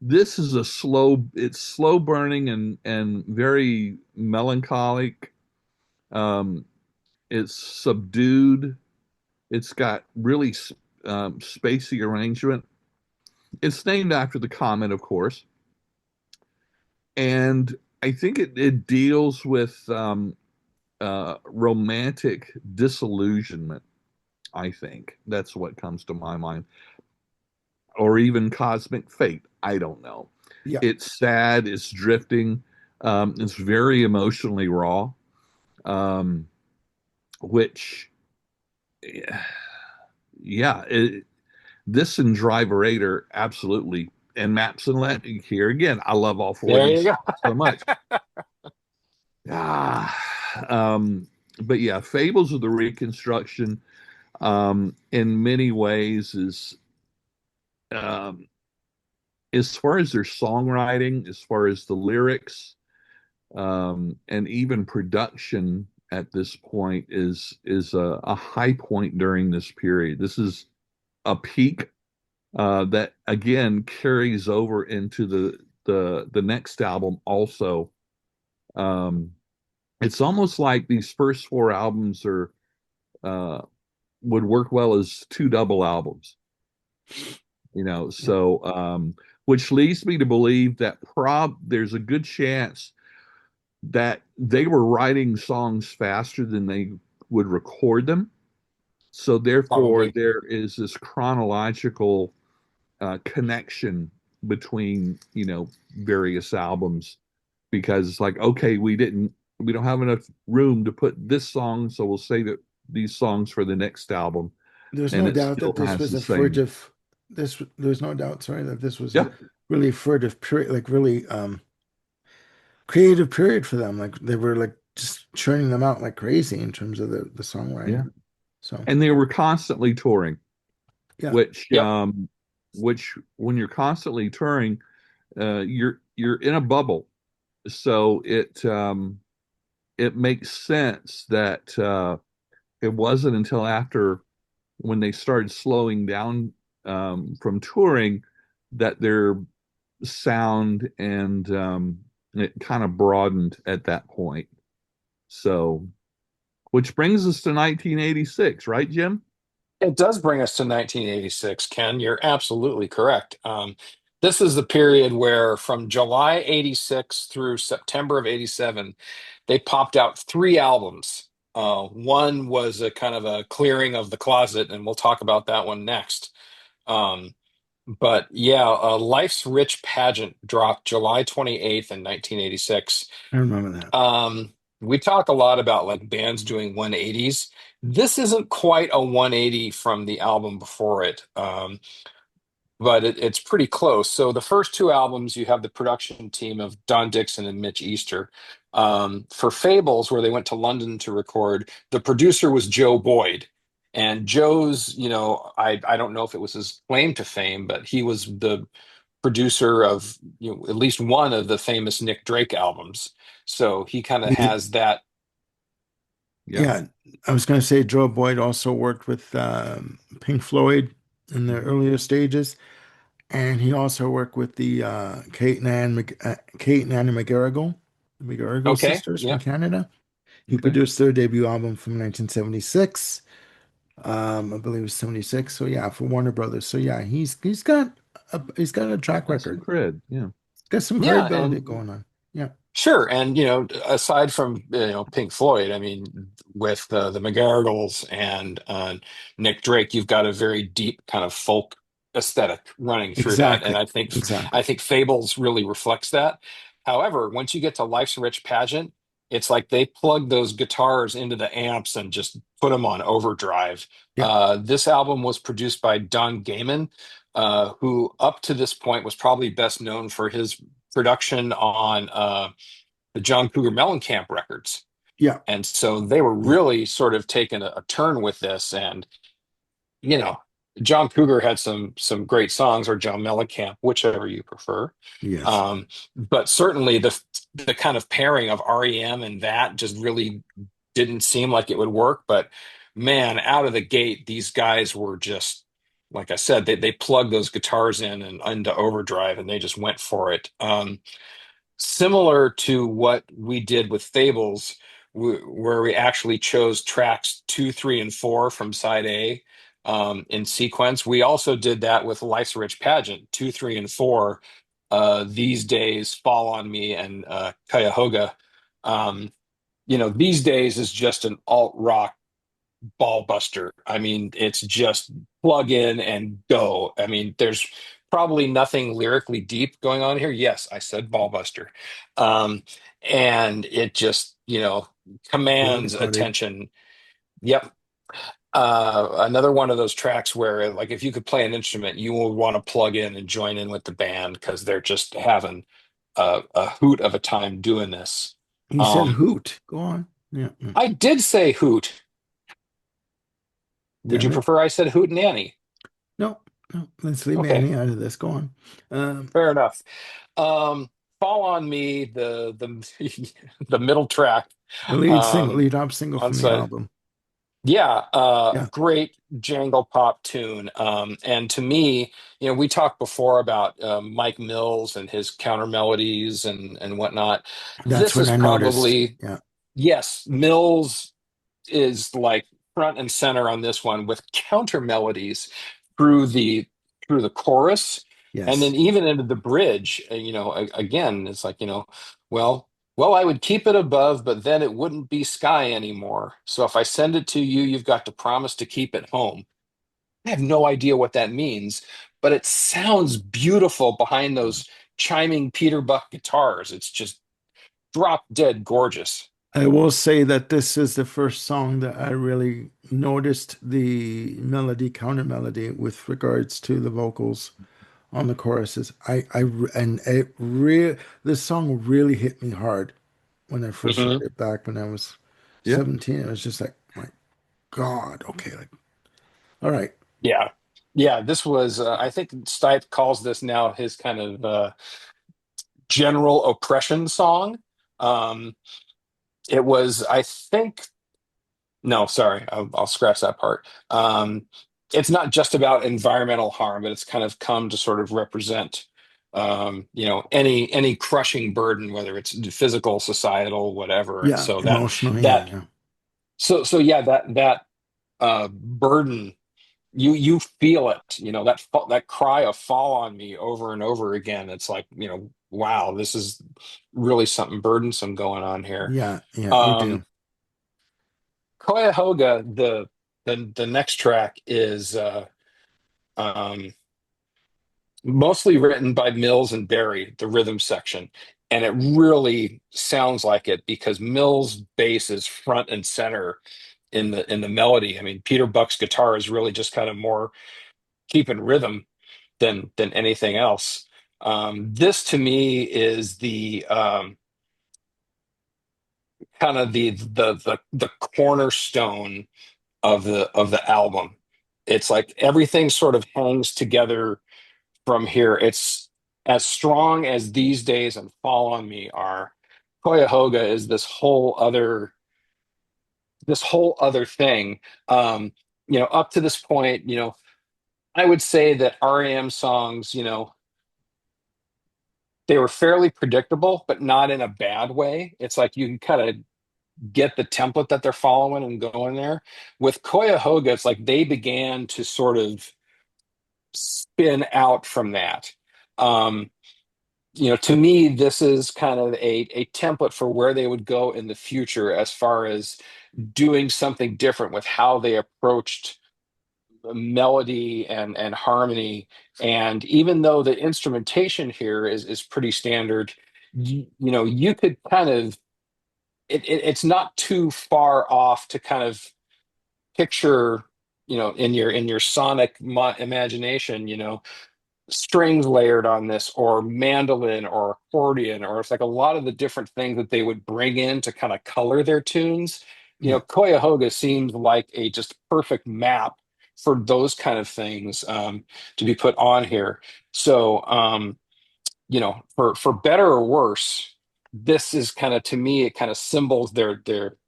This is it's slow burning and very melancholic. Um, it's subdued. It's got really spacey arrangement. It's named after the comet, of course, and I think it deals with romantic disillusionment. I think that's what comes to my mind, or even cosmic fate. I don't know. Yeah. It's sad. It's drifting. It's very emotionally raw, um, which, yeah, this and Driverator absolutely, and Maps and Let here again. I love all four of There you these go. so much. Ah, but yeah, Fables of the Reconstruction, in many ways is, um, as far as their songwriting, as far as the lyrics, and even production at this point is a high point during this period. This is a peak that again carries over into the next album also. Um, it's almost like these first four albums are uh, would work well as two double albums, Yeah. so which leads me to believe that there's a good chance that they were writing songs faster than they would record them. So therefore, Probably. there is this chronological connection between various albums, because it's like, okay, we don't have enough room to put this song, so we'll save it these songs for the next album, There's and no it doubt still that this has was the a same. furtive there's no doubt, sorry, that this was a Yeah, really furtive period, like really creative period for them. Like they were like just churning them out like crazy in terms of the yeah, songwriting. So and they were constantly touring, yeah. which Yep. when you're constantly touring, you're in a bubble, so it makes sense that it wasn't until after, when they started slowing down from touring, that their sound and it kind of broadened at that point. So, which brings us to 1986, right, Jim? It does bring us to 1986, Ken. You're absolutely correct. This is the period where from July 86 through September of 87, they popped out three albums. One was a kind of a clearing of the closet, and we'll talk about that one next. Um, but yeah, Life's Rich Pageant dropped July 28th in 1986. I remember that. We talk a lot about like bands doing 180s. This isn't quite a 180 from the album before it, but it's pretty close. So the first two albums, you have the production team of Don Dixon and Mitch Easter. For Fables, where they went to London to record, the producer was Joe Boyd. And Joe's, I don't know if it was his claim to fame, but he was the producer of at least one of the famous Nick Drake albums. So he kind of Yeah, has that. Yeah. yeah. I was going to say Joe Boyd also worked with Pink Floyd in the Mhm. earlier stages, and he also worked with the Kate and Annie McGarrigle, the McGarrigle Okay, sisters from yeah. Canada. He Okay. produced their debut album from 1976. I believe it was 76. So yeah, for Warner Brothers. So yeah, he's got He's got a track Got some record. cred. Yeah. Got some Yeah, credibility and going on. Yeah, sure, and aside from Pink Floyd, I mean, with the McGarrigles and Nick Drake, you've got a very deep kind of folk aesthetic running through that, and exactly. I Exactly. think Fables really reflects that. However, once you get to Life's Rich Pageant, it's like they plug those guitars into the amps and just put them on overdrive. Yeah. This album was produced by Don Gaiman, who up to this point was probably best known for his production on the John Cougar Mellencamp records. Yeah. And so they were Yeah. really sort of taking a turn with this. And, you know, John Cougar had some great songs, or John Mellencamp, whichever you prefer. Yes. But certainly the kind of pairing of REM and that just really didn't seem like it would work. But man, out of the gate, these guys were just, like I said, they plugged those guitars in and into overdrive, and they just went for it. Similar to what we did with Fables, where we actually chose tracks 2, 3, and 4 from side A in sequence. We also did that with Life's Rich Pageant, 2, 3, and 4. These days fall on me, and Cuyahoga. Um, these days is just an alt rock ball buster. I mean, it's just plug in and go. I mean, there's probably nothing lyrically deep going on here. Yes, I said ball buster. Um, and it just, Buddy, commands buddy. attention. Yep. Another one of those tracks where, like, if you could play an instrument, you will want to plug in and join in with the band because they're just having a hoot of a time doing this. He said Um, hoot. Go on. Yeah. Mm. I did say hoot. Would Damn you it. prefer I said hoot nanny? No, no. Let's leave Okay, Annie out of this. Go on. Um, fair enough. Um, Fall on Me, the the middle track, the lead single, um, lead up single on from the side. album. Yeah, Yeah. great jangle pop tune. And to me, we talked before about Mike Mills and his counter melodies and whatnot. That's This what is I noticed. probably, Yeah. yes, Mills is like front and center on this one with counter melodies through the through the chorus, and then Yes. even into the bridge. Again, it's like, well, I would keep it above, but then it wouldn't be sky anymore. So if I send it to you, you've got to promise to keep it home. I have no idea what that means, but it sounds beautiful behind those chiming Peter Buck guitars. It's just drop dead gorgeous. I will say that this is the first song that I really noticed the melody, counter melody with regards to the vocals on the choruses. And it real this song really hit me hard when I first heard Mhm. it back when I was Yeah. 17. It was just like, my God, okay, like, all right. Yeah. Yeah, this was, I think Stipe calls this now his kind of general oppression song. Um, it was, I think, no, sorry, I'll scratch that part. It's not just about environmental harm, but it's kind of come to sort of represent, any crushing burden, whether it's physical, societal, whatever. And Yeah, so emotional. Yeah, that, yeah. yeah, that burden, you feel it, that cry of fall on me over and over again. It's like, wow, this is really something burdensome going on here. Yeah, yeah, you um do. Cuyahoga, the next track is um mostly written by Mills and Barry, the rhythm section, and it really sounds like it because Mills' bass is front and center in the melody. I mean, Peter Buck's guitar is really just kind of more keeping rhythm than anything else. This to me is the kind of the cornerstone of the album. It's like everything sort of hangs together from here. It's as strong as These Days and Fall on Me are. Cuyahoga is this whole other thing. Um, up to this point, I would say that REM songs, they were fairly predictable, but not in a bad way. It's like you can kind of get the template that they're following and going there. With Cuyahoga, it's like they began to sort of spin out from that. Um, to me, this is kind of a template for where they would go in the future as far as doing something different with how they approached melody and harmony. And even though the instrumentation here is pretty standard, you could kind of it's not too far off to kind of picture, in your sonic imagination, strings layered on this, or mandolin or accordion, or it's like a lot of the different things that they would bring in to kind of color their tunes. Yeah. Cuyahoga seems like a just perfect map for those kind of things, to be put on here. So, for better or worse, this is kind of, to me, it kind of symbols their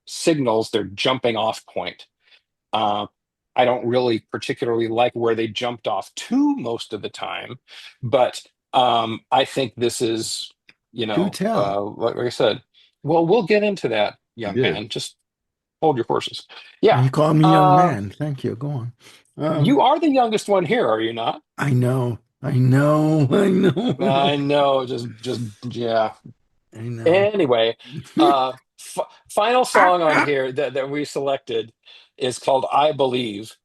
signals, their jumping off point. uh, I don't really particularly like where they jumped off to most of the time, but I think this is, Do tell. like I said, well, we'll get into that, You young did. man. Just hold your horses. Yeah. You call me young Uh, man. Thank you. Go on. you are the youngest one here, are you not? I know. I know. I know. I know. Just yeah. I know. Anyway, final song on here that we selected is called "I Believe,"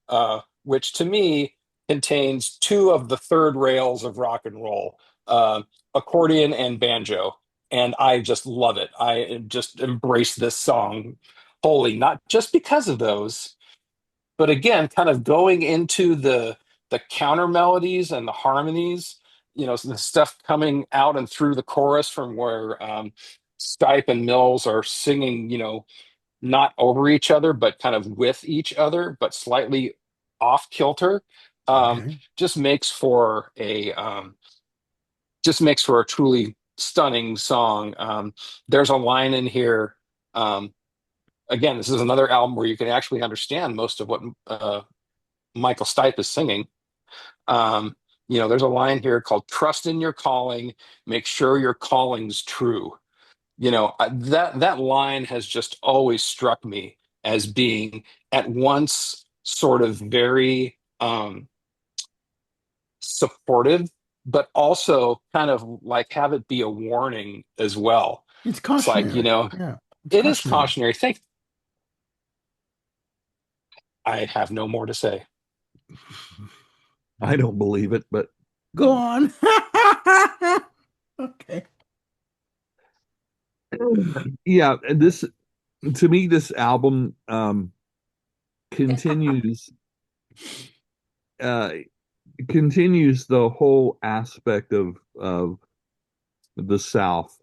which to me contains two of the third rails of rock and roll, uh, accordion and banjo, and I just love it. I just embrace this song wholly, not just because of those, but again, kind of going into the counter melodies and the harmonies, the stuff coming out and through the chorus from where Stipe and Mills are singing, not over each other, but kind of with each other, but slightly off kilter. Um, Okay. just makes for a truly stunning song. There's a line in here. Again, this is another album where you can actually understand most of what Michael Stipe is singing. Um, there's a line here called "Trust in your calling, make sure your calling's true." That line has just always struck me as being at once sort of very supportive, but also kind of like have it be a warning as well. It's It's like, cautionary. Yeah. It's it is cautionary. cautionary. I have no more to say. I don't believe it, but Go on. Okay. yeah, and this to me, this album continues uh continues the whole aspect of the South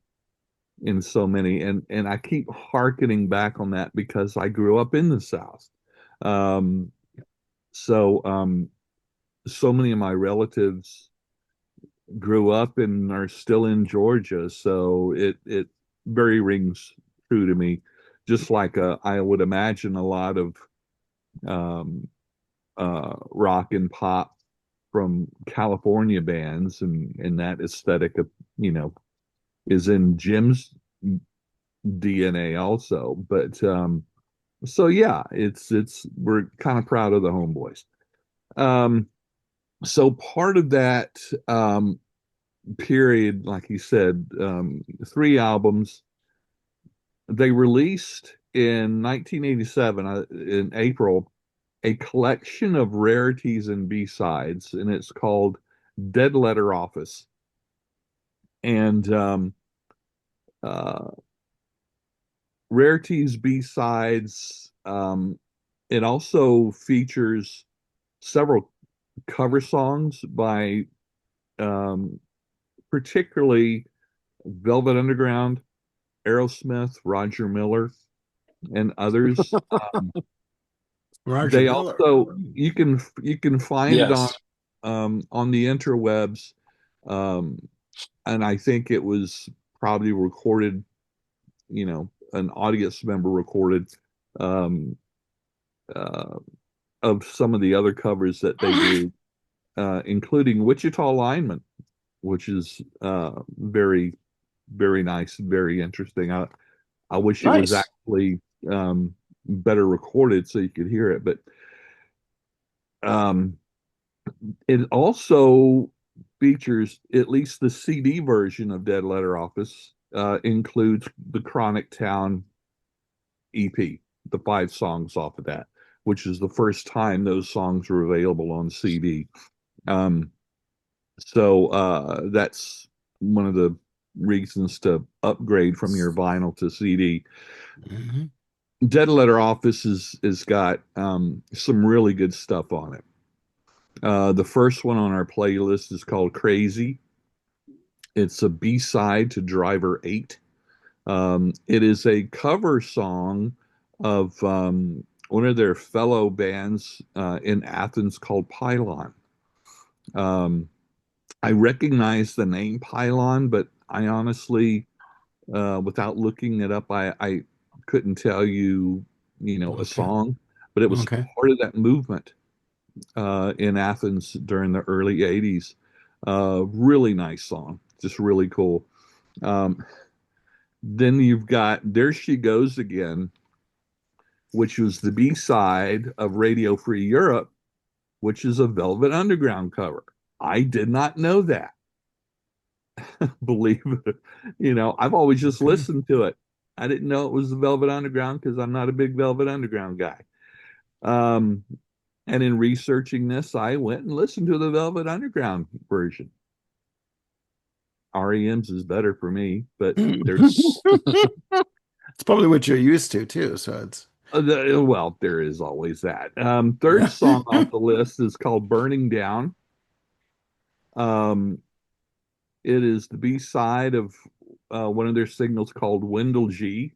in so many, and I keep harkening back on that because I grew up in the South. Um so so many of my relatives grew up and are still in Georgia, so it very rings true to me. Just like I would imagine a lot of um, rock and pop from California bands, and that aesthetic of is in Jim's DNA also. But so yeah, it's we're kind of proud of the homeboys. Um, so part of that period, like you said, three albums. They released in 1987, in April, a collection of rarities and B-sides, and it's called Dead Letter Office. And uh, rarities, B-sides, it also features several cover songs by um, particularly Velvet Underground, Aerosmith, Roger Miller, and others. Roger They Miller. also you can find it Yes. on the interwebs, um, and I think it was probably recorded. An audience member recorded um, uh, of some of the other covers that they do, including Wichita Lineman, which is very very nice and very interesting. I wish it was Nice. actually better recorded so you could hear it, but um, It also features, at least the CD version of Dead Letter Office, includes the Chronic Town EP, the 5 songs off of that, which is the first time those songs were available on CD. Um, so that's one of the reasons to upgrade from your vinyl to CD. Mhm. Dead Letter Office is got some really good stuff on it. The first one on our playlist is called Crazy. It's a B-side to Driver 8. It is a cover song of one of their fellow bands in Athens called Pylon. Um, I recognize the name Pylon, but I honestly, without looking it up, I couldn't tell you, a Okay. song, but it was Okay. part of that movement in Athens during the early 80s. Really nice song, just really cool. Um, then you've got There She Goes Again, which was the B side of Radio Free Europe, which is a Velvet Underground cover. I did not know that. Believe it. I've always just Okay. listened to it. I didn't know it was the Velvet Underground because I'm not a big Velvet Underground guy. Um, and in researching this, I went and listened to the Velvet Underground version. R.E.M's is better for me, but there's It's probably what you're used to too, so it's well, there is always that. Third song off the list is called Burning Down. Um, it is the B side of one of their singles called Wendell G,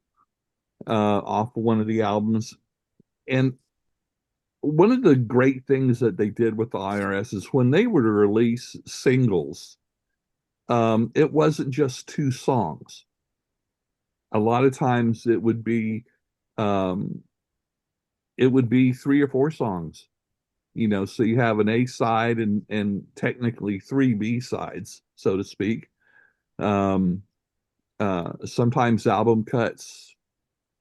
off of one of the albums. And one of the great things that they did with the IRS is when they were to release singles, it wasn't just 2 songs. A lot of times um, it would be 3 or 4 songs. So you have an A side and technically 3 B sides, so to speak. Um, Sometimes album cuts,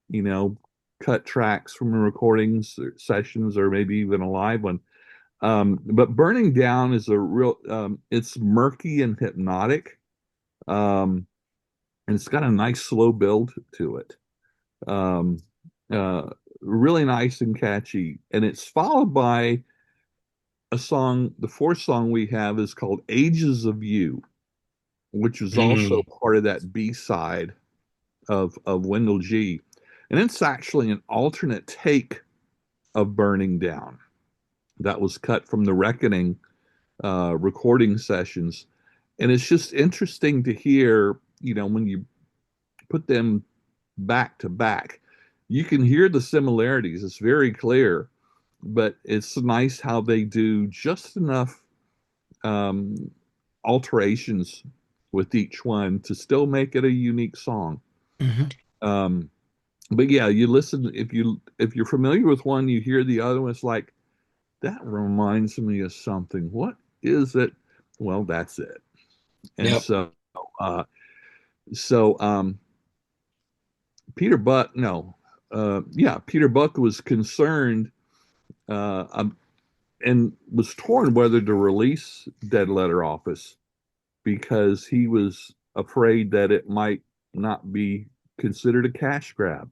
you know, cut tracks from recordings or sessions or maybe even a live one. But Burning Down is a real, it's murky and hypnotic. Um, and it's got a nice slow build to it. Um, uh, Really nice and catchy. And it's followed by a song. The fourth song we have is called Ages of You, which was also Mm. part of that B side of Wendell G. And it's actually an alternate take of Burning Down that was cut from the Reckoning recording sessions. And it's just interesting to hear, when you put them back to back, you can hear the similarities. It's very clear, but it's nice how they do just enough um, alterations with each one to still make it a unique song. Mhm. Um, but yeah, you listen if you're familiar with one, you hear the other one. It's like that reminds me of something. What is it? Well, that's it. And Yep. uh, so Peter Buck, no, yeah, Peter Buck was concerned um, and was torn whether to release Dead Letter Office because he was afraid that it might not be considered a cash grab.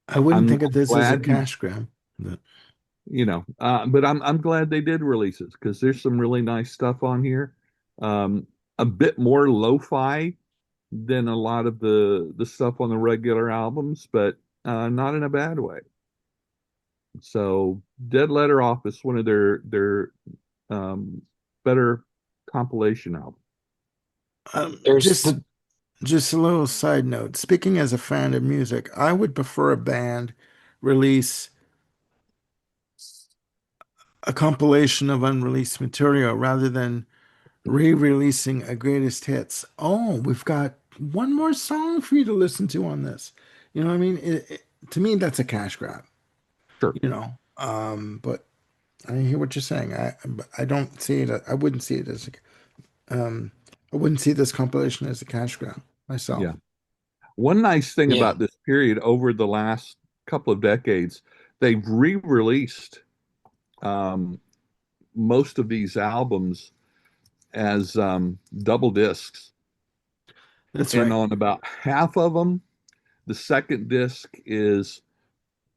I wouldn't I'm think of this as a glad he, cash grab. But but I'm glad they did release it because there's some really nice stuff on here. Um, a bit more lo-fi than a lot of the stuff on the regular albums, but not in a bad way. So Dead Letter Office, one of their um, better compilation albums. There's Just the just a little side note. Speaking as a fan of music, I would prefer a band release a compilation of unreleased material rather than re-releasing a greatest hits. Oh, we've got one more song for you to listen to on this. You know what I mean? To me, that's a cash grab. Sure. But I hear what you're saying. I don't see it. I wouldn't see it as I wouldn't see this compilation as a cash grab Yeah. myself. One nice thing yeah. about this period over the last couple of decades, they've re-released um, most of these albums as double discs, That's and right. on about half of them, the second disc is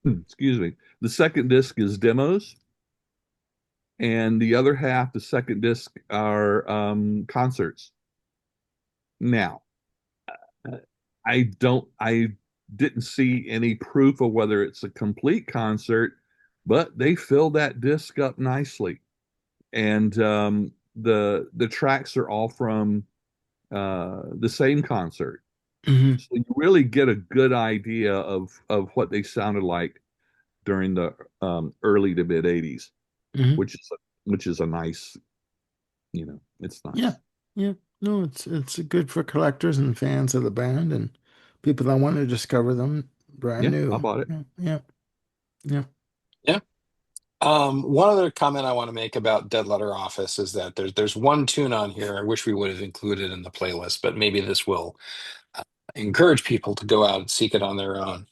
excuse me, the second disc is demos, and the other half, the second disc, are concerts. Now, uh, I didn't see any proof of whether it's a complete concert, but they filled that disc up nicely, and the tracks are all from the same concert. Hmm. So you really get a good idea of what they sounded like during the early to mid '80s, Hmm. which is a nice, it's Yeah. nice. Yeah. No, it's good for collectors and fans of the band and people that want to discover them brand Yeah, I new. bought it. Yeah. Yeah. Yeah. Yeah. One other comment I want to make about Dead Letter Office is that there's one tune on here I wish we would have included in the playlist, but maybe this will encourage people to go out and seek it on their own.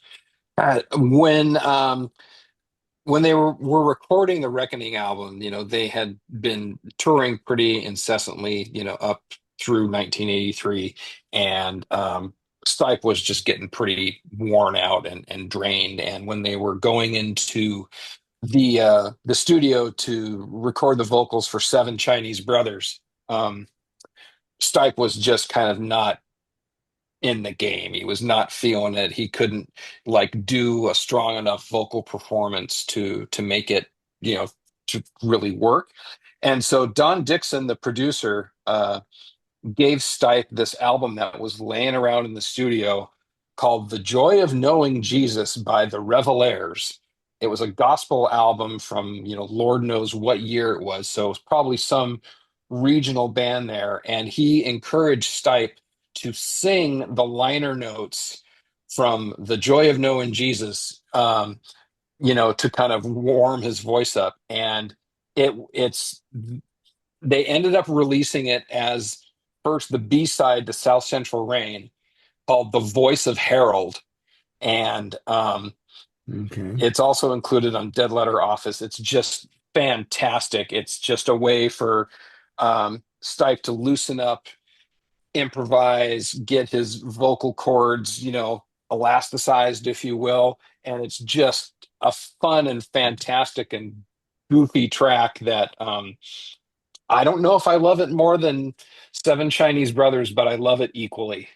When they were recording the Reckoning album, they had been touring pretty incessantly, up through 1983, and Stipe was just getting pretty worn out and drained. And when they were going into the studio to record the vocals for Seven Chinese Brothers, um, Stipe was just kind of not in the game. He was not feeling it. He couldn't like do a strong enough vocal performance to make it, you know, to really work. And so Don Dixon, the producer, gave Stipe this album that was laying around in the studio called The Joy of Knowing Jesus by the Revelaires. It was a gospel album from, Lord knows what year it was. So it was probably some regional band there. And he encouraged Stipe to sing the liner notes from The Joy of Knowing Jesus, to kind of warm his voice up. And it's they ended up releasing it as first the B-side to South Central Rain called The Voice of Harold. And Okay. it's also included on Dead Letter Office. It's just fantastic. It's just a way for Stipe to loosen up, improvise, get his vocal cords, elasticized, if you will. And it's just a fun and fantastic and goofy track that I don't know if I love it more than Seven Chinese Brothers, but I love it equally.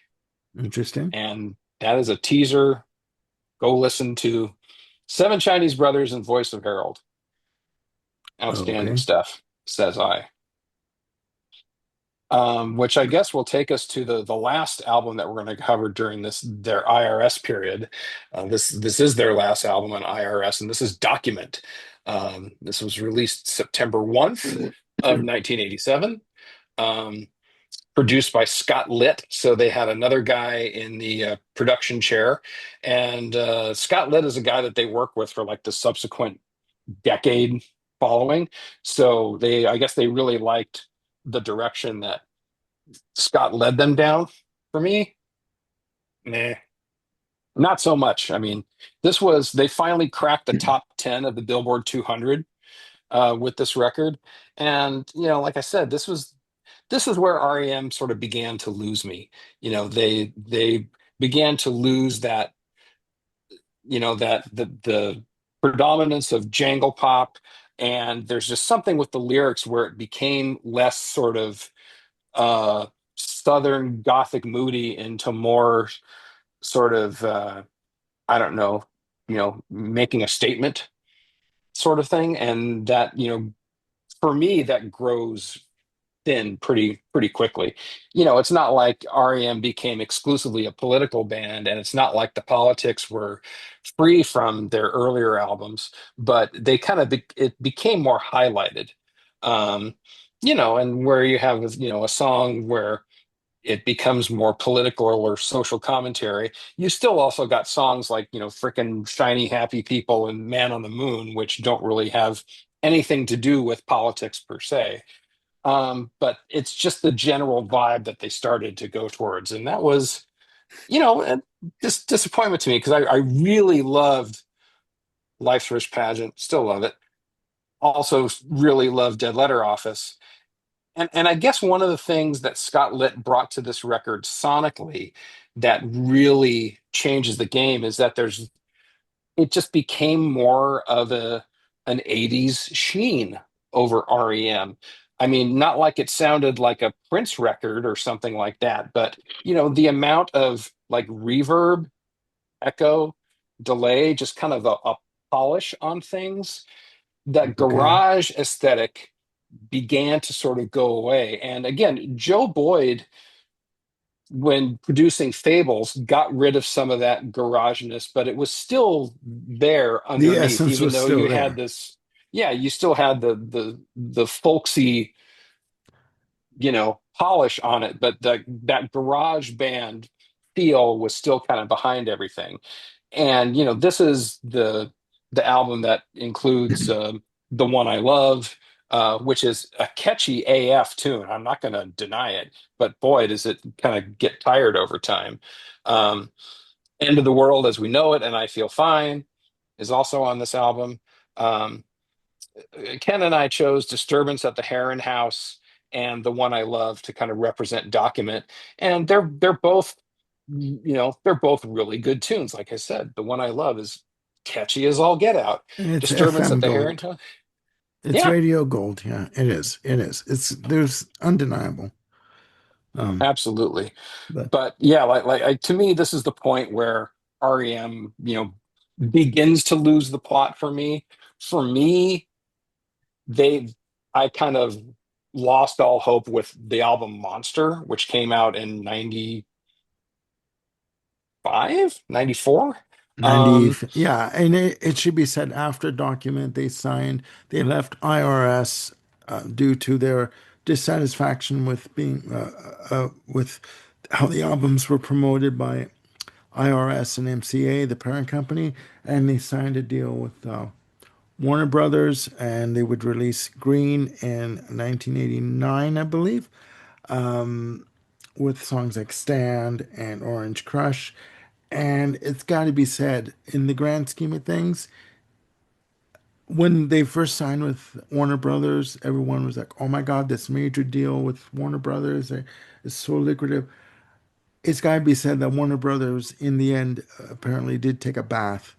Interesting. And that is a teaser. Go listen to Seven Chinese Brothers and Voice of Harold. Outstanding Okay. stuff, says I. Which I guess will take us to the last album that we're going to cover during their IRS period. This is their last album on IRS, and this is Document. This was released September 1st of 1987. Um, Produced by Scott Litt. So they had another guy in the production chair. And Scott Litt is a guy that they work with for like the subsequent decade following. So I guess they really liked the direction that Scott led them down. For me, nah, not so much. I mean, they finally cracked the top 10 of the Billboard 200 with this record. And, like I said, this is where REM sort of began to lose me. They began to lose that, that the predominance of jangle pop, and there's just something with the lyrics where it became less sort of southern gothic moody into more sort of I don't know, making a statement sort of thing. And that, for me, that grows thin pretty quickly. It's not like REM became exclusively a political band, and it's not like the politics were free from their earlier albums, but they kind of it became more highlighted. And where you have, a song where it becomes more political or social commentary. You still also got songs like, frickin' Shiny Happy People and Man on the Moon, which don't really have anything to do with politics per se. But it's just the general vibe that they started to go towards. And that was, a disappointment to me because I really loved Life's Rich Pageant, still love it. also really love Dead Letter Office. And I guess one of the things that Scott Litt brought to this record sonically that really changes the game is that it just became more of an 80s sheen over REM. I mean, not like it sounded like a Prince record or something like that, but the amount of like reverb, echo, delay, just kind of a polish on things, that Okay. garage aesthetic began to sort of go away. And again, Joe Boyd, when producing Fables, got rid of some of that garageness, but it was still there The underneath, essence even was though still you had there. this, yeah, you still had the folksy, polish on it, but that garage band feel was still kind of behind everything. And this is the album that includes the one I love, which is a catchy AF tune. I'm not going to deny it, but boy, does it kind of get tired over time. Um, End of the World as We Know It and I Feel Fine is also on this album. Um, Ken and I chose Disturbance at the Heron House and The One I Love to kind of represent Document. And they're both, they're both really good tunes. Like I said, The One I Love is catchy as all get out. And it's Disturbance FM at the Heron gold. House. It's Yeah, radio gold. Yeah, it is. It is. It's there's undeniable. Um, absolutely. but But yeah, to me, this is the point where REM, begins to lose the plot for me. For me, they I kind of lost all hope with the album Monster, which came out in 95, 94. 90, Um, yeah, and it should be said after document they left IRS due to their dissatisfaction with being with how the albums were promoted by IRS and MCA, the parent company, and they signed a deal with Warner Brothers, and they would release Green in 1989, I believe, with songs like Stand and Orange Crush. And it's got to be said, in the grand scheme of things, when they first signed with Warner Brothers, everyone was like, oh my God, this major deal with Warner Brothers is so lucrative. It's got to be said that Warner Brothers, in the end, apparently did take a bath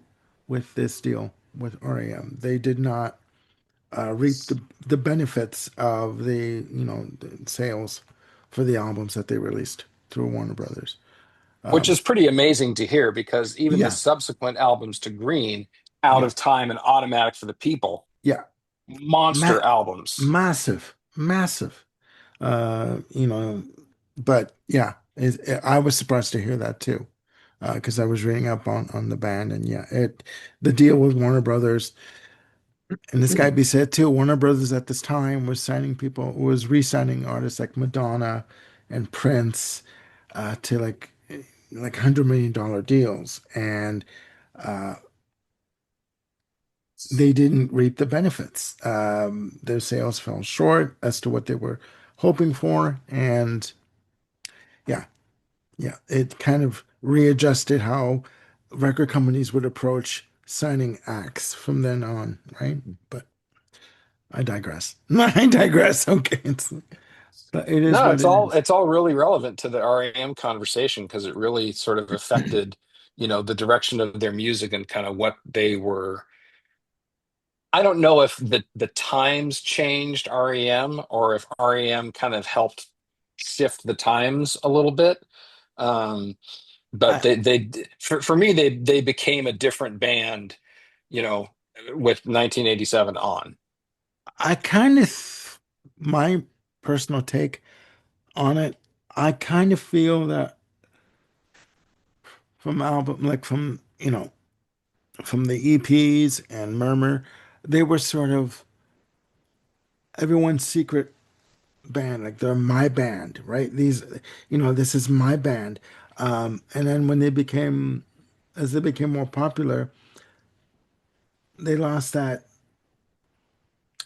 with this deal with R.E.M. They did not reap the benefits of the sales for the albums that they released through Warner Brothers. which is pretty amazing to hear because even the Yeah, subsequent albums to Green, Out yeah, of Time and Automatic for the People, yeah. monster Ma albums. Massive, massive. You know, but yeah, I was surprised to hear that too, because I was reading up on the band, and yeah, the deal with Warner Brothers, and this guy be said too. Warner Brothers at this time was re-signing artists like Madonna and Prince to like $100 million deals, and they didn't reap the benefits. Their sales fell short as to what they were hoping for, and yeah, yeah, it kind of readjusted how record companies would approach signing acts from then on, right? But I digress. I digress. Okay, but it is No, what it's it all is. it's all really relevant to the REM conversation because it really sort of affected, the direction of their music and kind of what they were. I don't know if the times changed REM or if REM kind of helped shift the times a little bit. Um, but I for me they became a different band, you know, with 1987 on. I kind of my personal take on it. I kind of feel that from album like from the EPs and Murmur, they were sort of everyone's secret band, like they're my band, right? This is my band. And then as they became more popular, they lost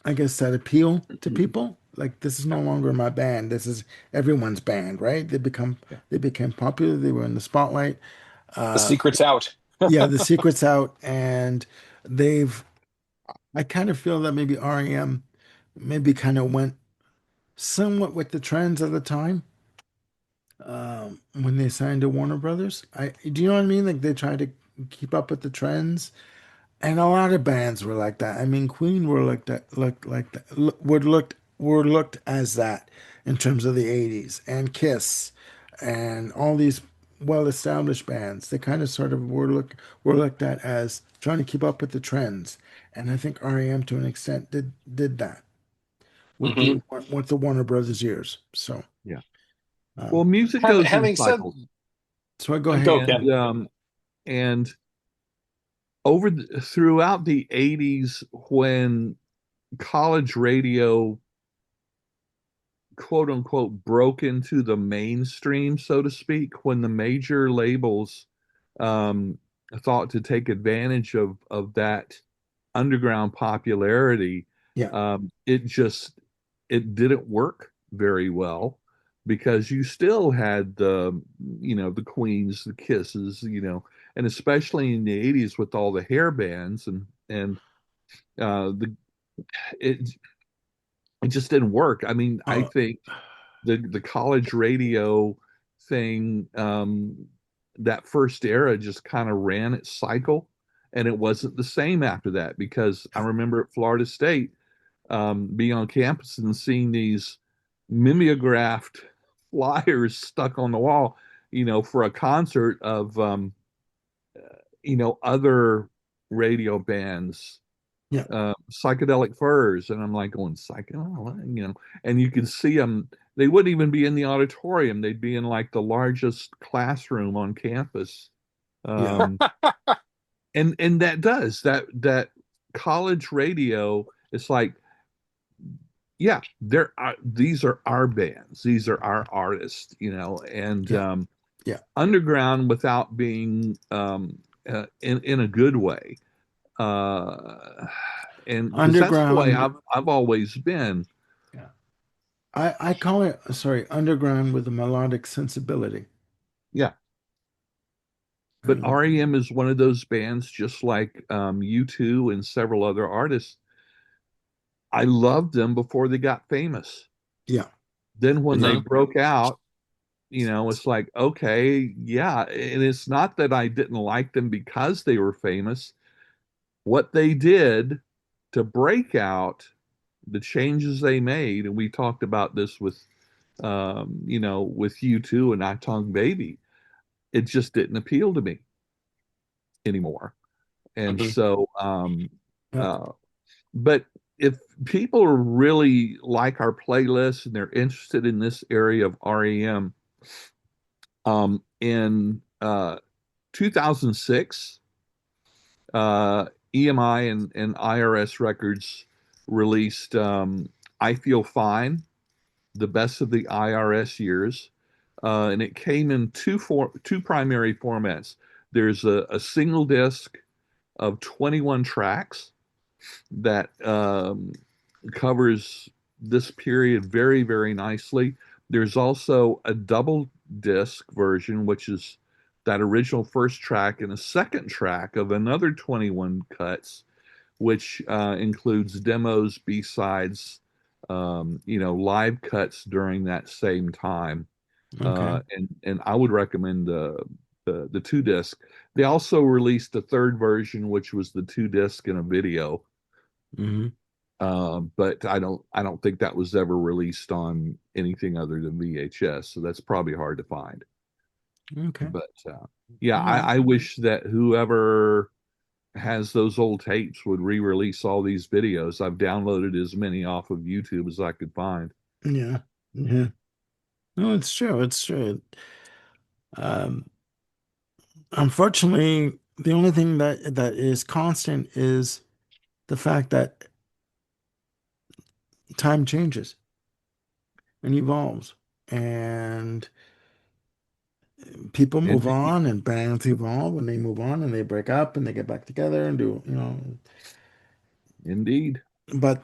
I guess, that appeal to people. Like this is no longer my band. This is everyone's band, right? Yeah. They became popular. They were in the spotlight. The secret's out. Yeah, the secret's out, and they've I kind of feel that maybe REM maybe kind of went somewhat with the trends of the time when they signed to Warner Brothers. Do you know what I mean? Like they tried to keep up with the trends, and a lot of bands were like that. I mean, Queen looked like that, were looked as that in terms of the '80s, and Kiss, and all these well-established bands. They kind of sort of were looked at as trying to keep up with the trends, and I think REM to an extent did that with Hmm. the Warner Brothers years. So, Yeah. um, Well, music goes in Having said, cycles, so I go ahead. go and Ken. and throughout the 80s, when college radio, quote unquote, broke into the mainstream, so to speak, when the major labels um, thought to take advantage of that underground popularity, Yeah, it just it didn't work very well because you still had the Queens, the Kisses, and especially in the 80s with all the hair bands and the it it just didn't work. I mean, I uh, think the college radio thing, that first era just kind of ran its cycle, and it wasn't the same after that because I yeah, remember at Florida State, being on campus and seeing these mimeographed flyers stuck on the wall, for a concert of other radio bands, yeah, Psychedelic Furs, and I'm like going psychedelic, and you could see them. They wouldn't even be in the auditorium; they'd be in like the largest classroom on campus. yeah. Um, and that college radio. It's like, yeah, these are our bands, these are our artists, and Yeah. Yeah. underground without being in a good way. And because that's the way Underground. I've always been. Yeah. I call it, sorry, underground with a melodic sensibility. Yeah, but And REM is one of those bands, just like U2 and several other artists. I loved them before they got famous. yeah. Then when they Hmm. broke out, it's like, okay, yeah. And it's not that I didn't like them because they were famous. What they did to break out, the changes they made, and we talked about this with U2 and I Tongue Baby, it just didn't appeal to me anymore. And Hmm. so, Yeah. uh, but if people really like our playlist and they're interested in this area of REM, in 2006, EMI and IRS Records released I Feel Fine, the best of the IRS years. And it came in two primary formats. There's a single disc of 21 tracks that covers this period very, very nicely. There's also a double disc version, which is that original first track and a second track of another 21 cuts, which includes demos, B-sides, live cuts during that same time. Okay. And I would recommend the two disc. They also released a third version, which was the two disc and a video. Hmm. But I don't think that was ever released on anything other than VHS, so that's probably hard to find. Okay. But yeah, All right. I wish that whoever has those old tapes would re-release all these videos. I've downloaded as many off of YouTube as I could find. Yeah. Yeah. No, it's true. It's true. Um, Unfortunately, the only thing that is constant is the fact that time changes and evolves, and people move Indeed, on, and bands evolve, and they move on, and they break up, and they get back together and do, indeed, but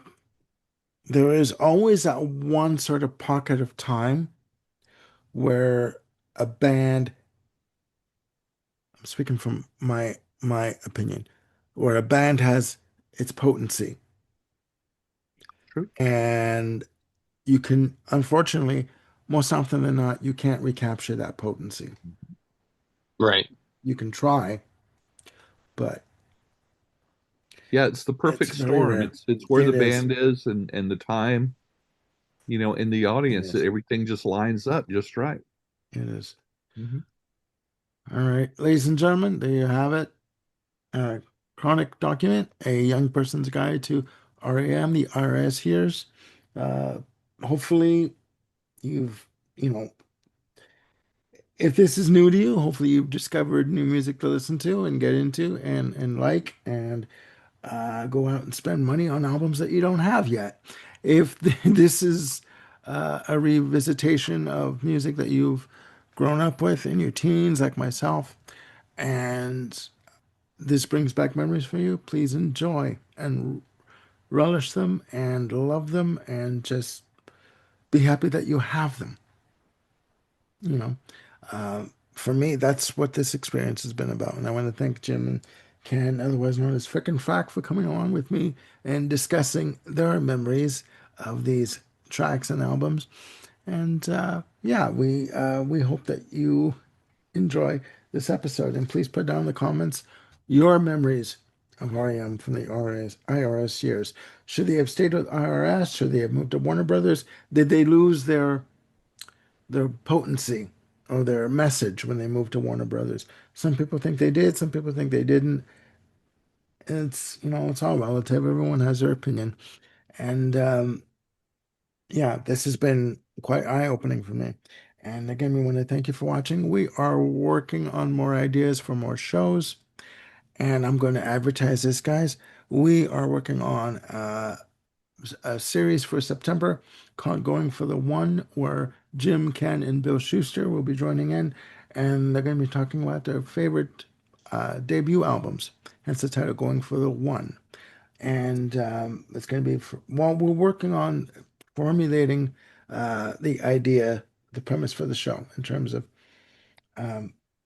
there is always that one sort of pocket of time where a band, I'm speaking from my opinion, where a band has its potency. True. And you can, unfortunately, most often than not, you can't recapture that potency. Right. You can try, but Yeah, it's the it's perfect very storm. rare. It's where the It is. band is and the time, in the It audience, is. everything just lines up just right. It is. Hmm. All right, ladies and gentlemen, there you have it. Uh, Chronic Document, a young person's guide to R.E.M, the IRS years. Uh, Hopefully, you've, you know, if this is new to you, hopefully you've discovered new music to listen to and get into and like and go out and spend money on albums that you don't have yet. If this is a revisitation of music that you've grown up with in your teens, like myself, and this brings back memories for you, please enjoy and relish them and love them and just be happy that you have them. You know, for me, that's what this experience has been about. And I want to thank Jim and Ken, otherwise known as Frickin' Frack, for coming along with me and discussing their memories of these tracks and albums. And yeah, we hope that you enjoy this episode. And please put down in the comments your memories of R.E.M. from the IRS years. Should they have stayed with IRS? Should they have moved to Warner Brothers? Did they lose their potency or their message when they moved to Warner Brothers? Some people think they did, some people think they didn't. It's, it's all relative. Everyone has their opinion. And yeah, this has been quite eye-opening for me. And again, we want to thank you for watching. We are working on more ideas for more shows, and I'm going to advertise this, guys. We are working on a series for September called Going for the One, where Jim, Ken, and Bill Schuster will be joining in, and they're going to be talking about their favorite debut albums. Hence the title, Going for the One. And it's going to be, while we're working on formulating the idea, the premise for the show in terms of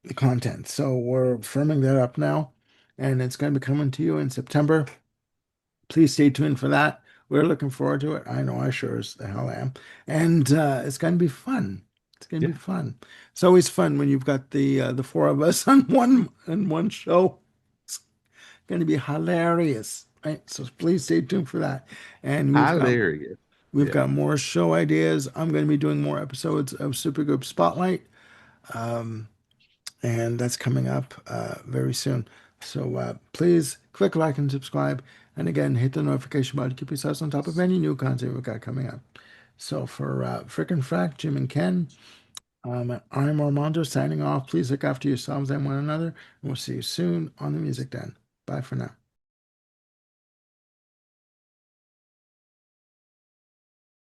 the content. So we're firming that up now, and it's going to be coming to you in September. Please stay tuned for that. We're looking forward to it. I know I sure as the hell am. And it's going to be fun. It's going to be Yeah. fun. It's always fun when you've got the four of us on one show. It's going to be hilarious. Right? So please stay tuned for that. And Hilarious. we've Yeah. got more show ideas. I'm going to be doing more episodes of Supergroup Spotlight. Um, and that's coming up very soon. So please click like and subscribe. And again, hit the notification bell to keep yourselves on top of any new content we've got coming up. So for Frickin' Frack, Jim and Ken, I'm Armando signing off. Please look after yourselves and one another. And we'll see you soon on the Music Den. Bye for now.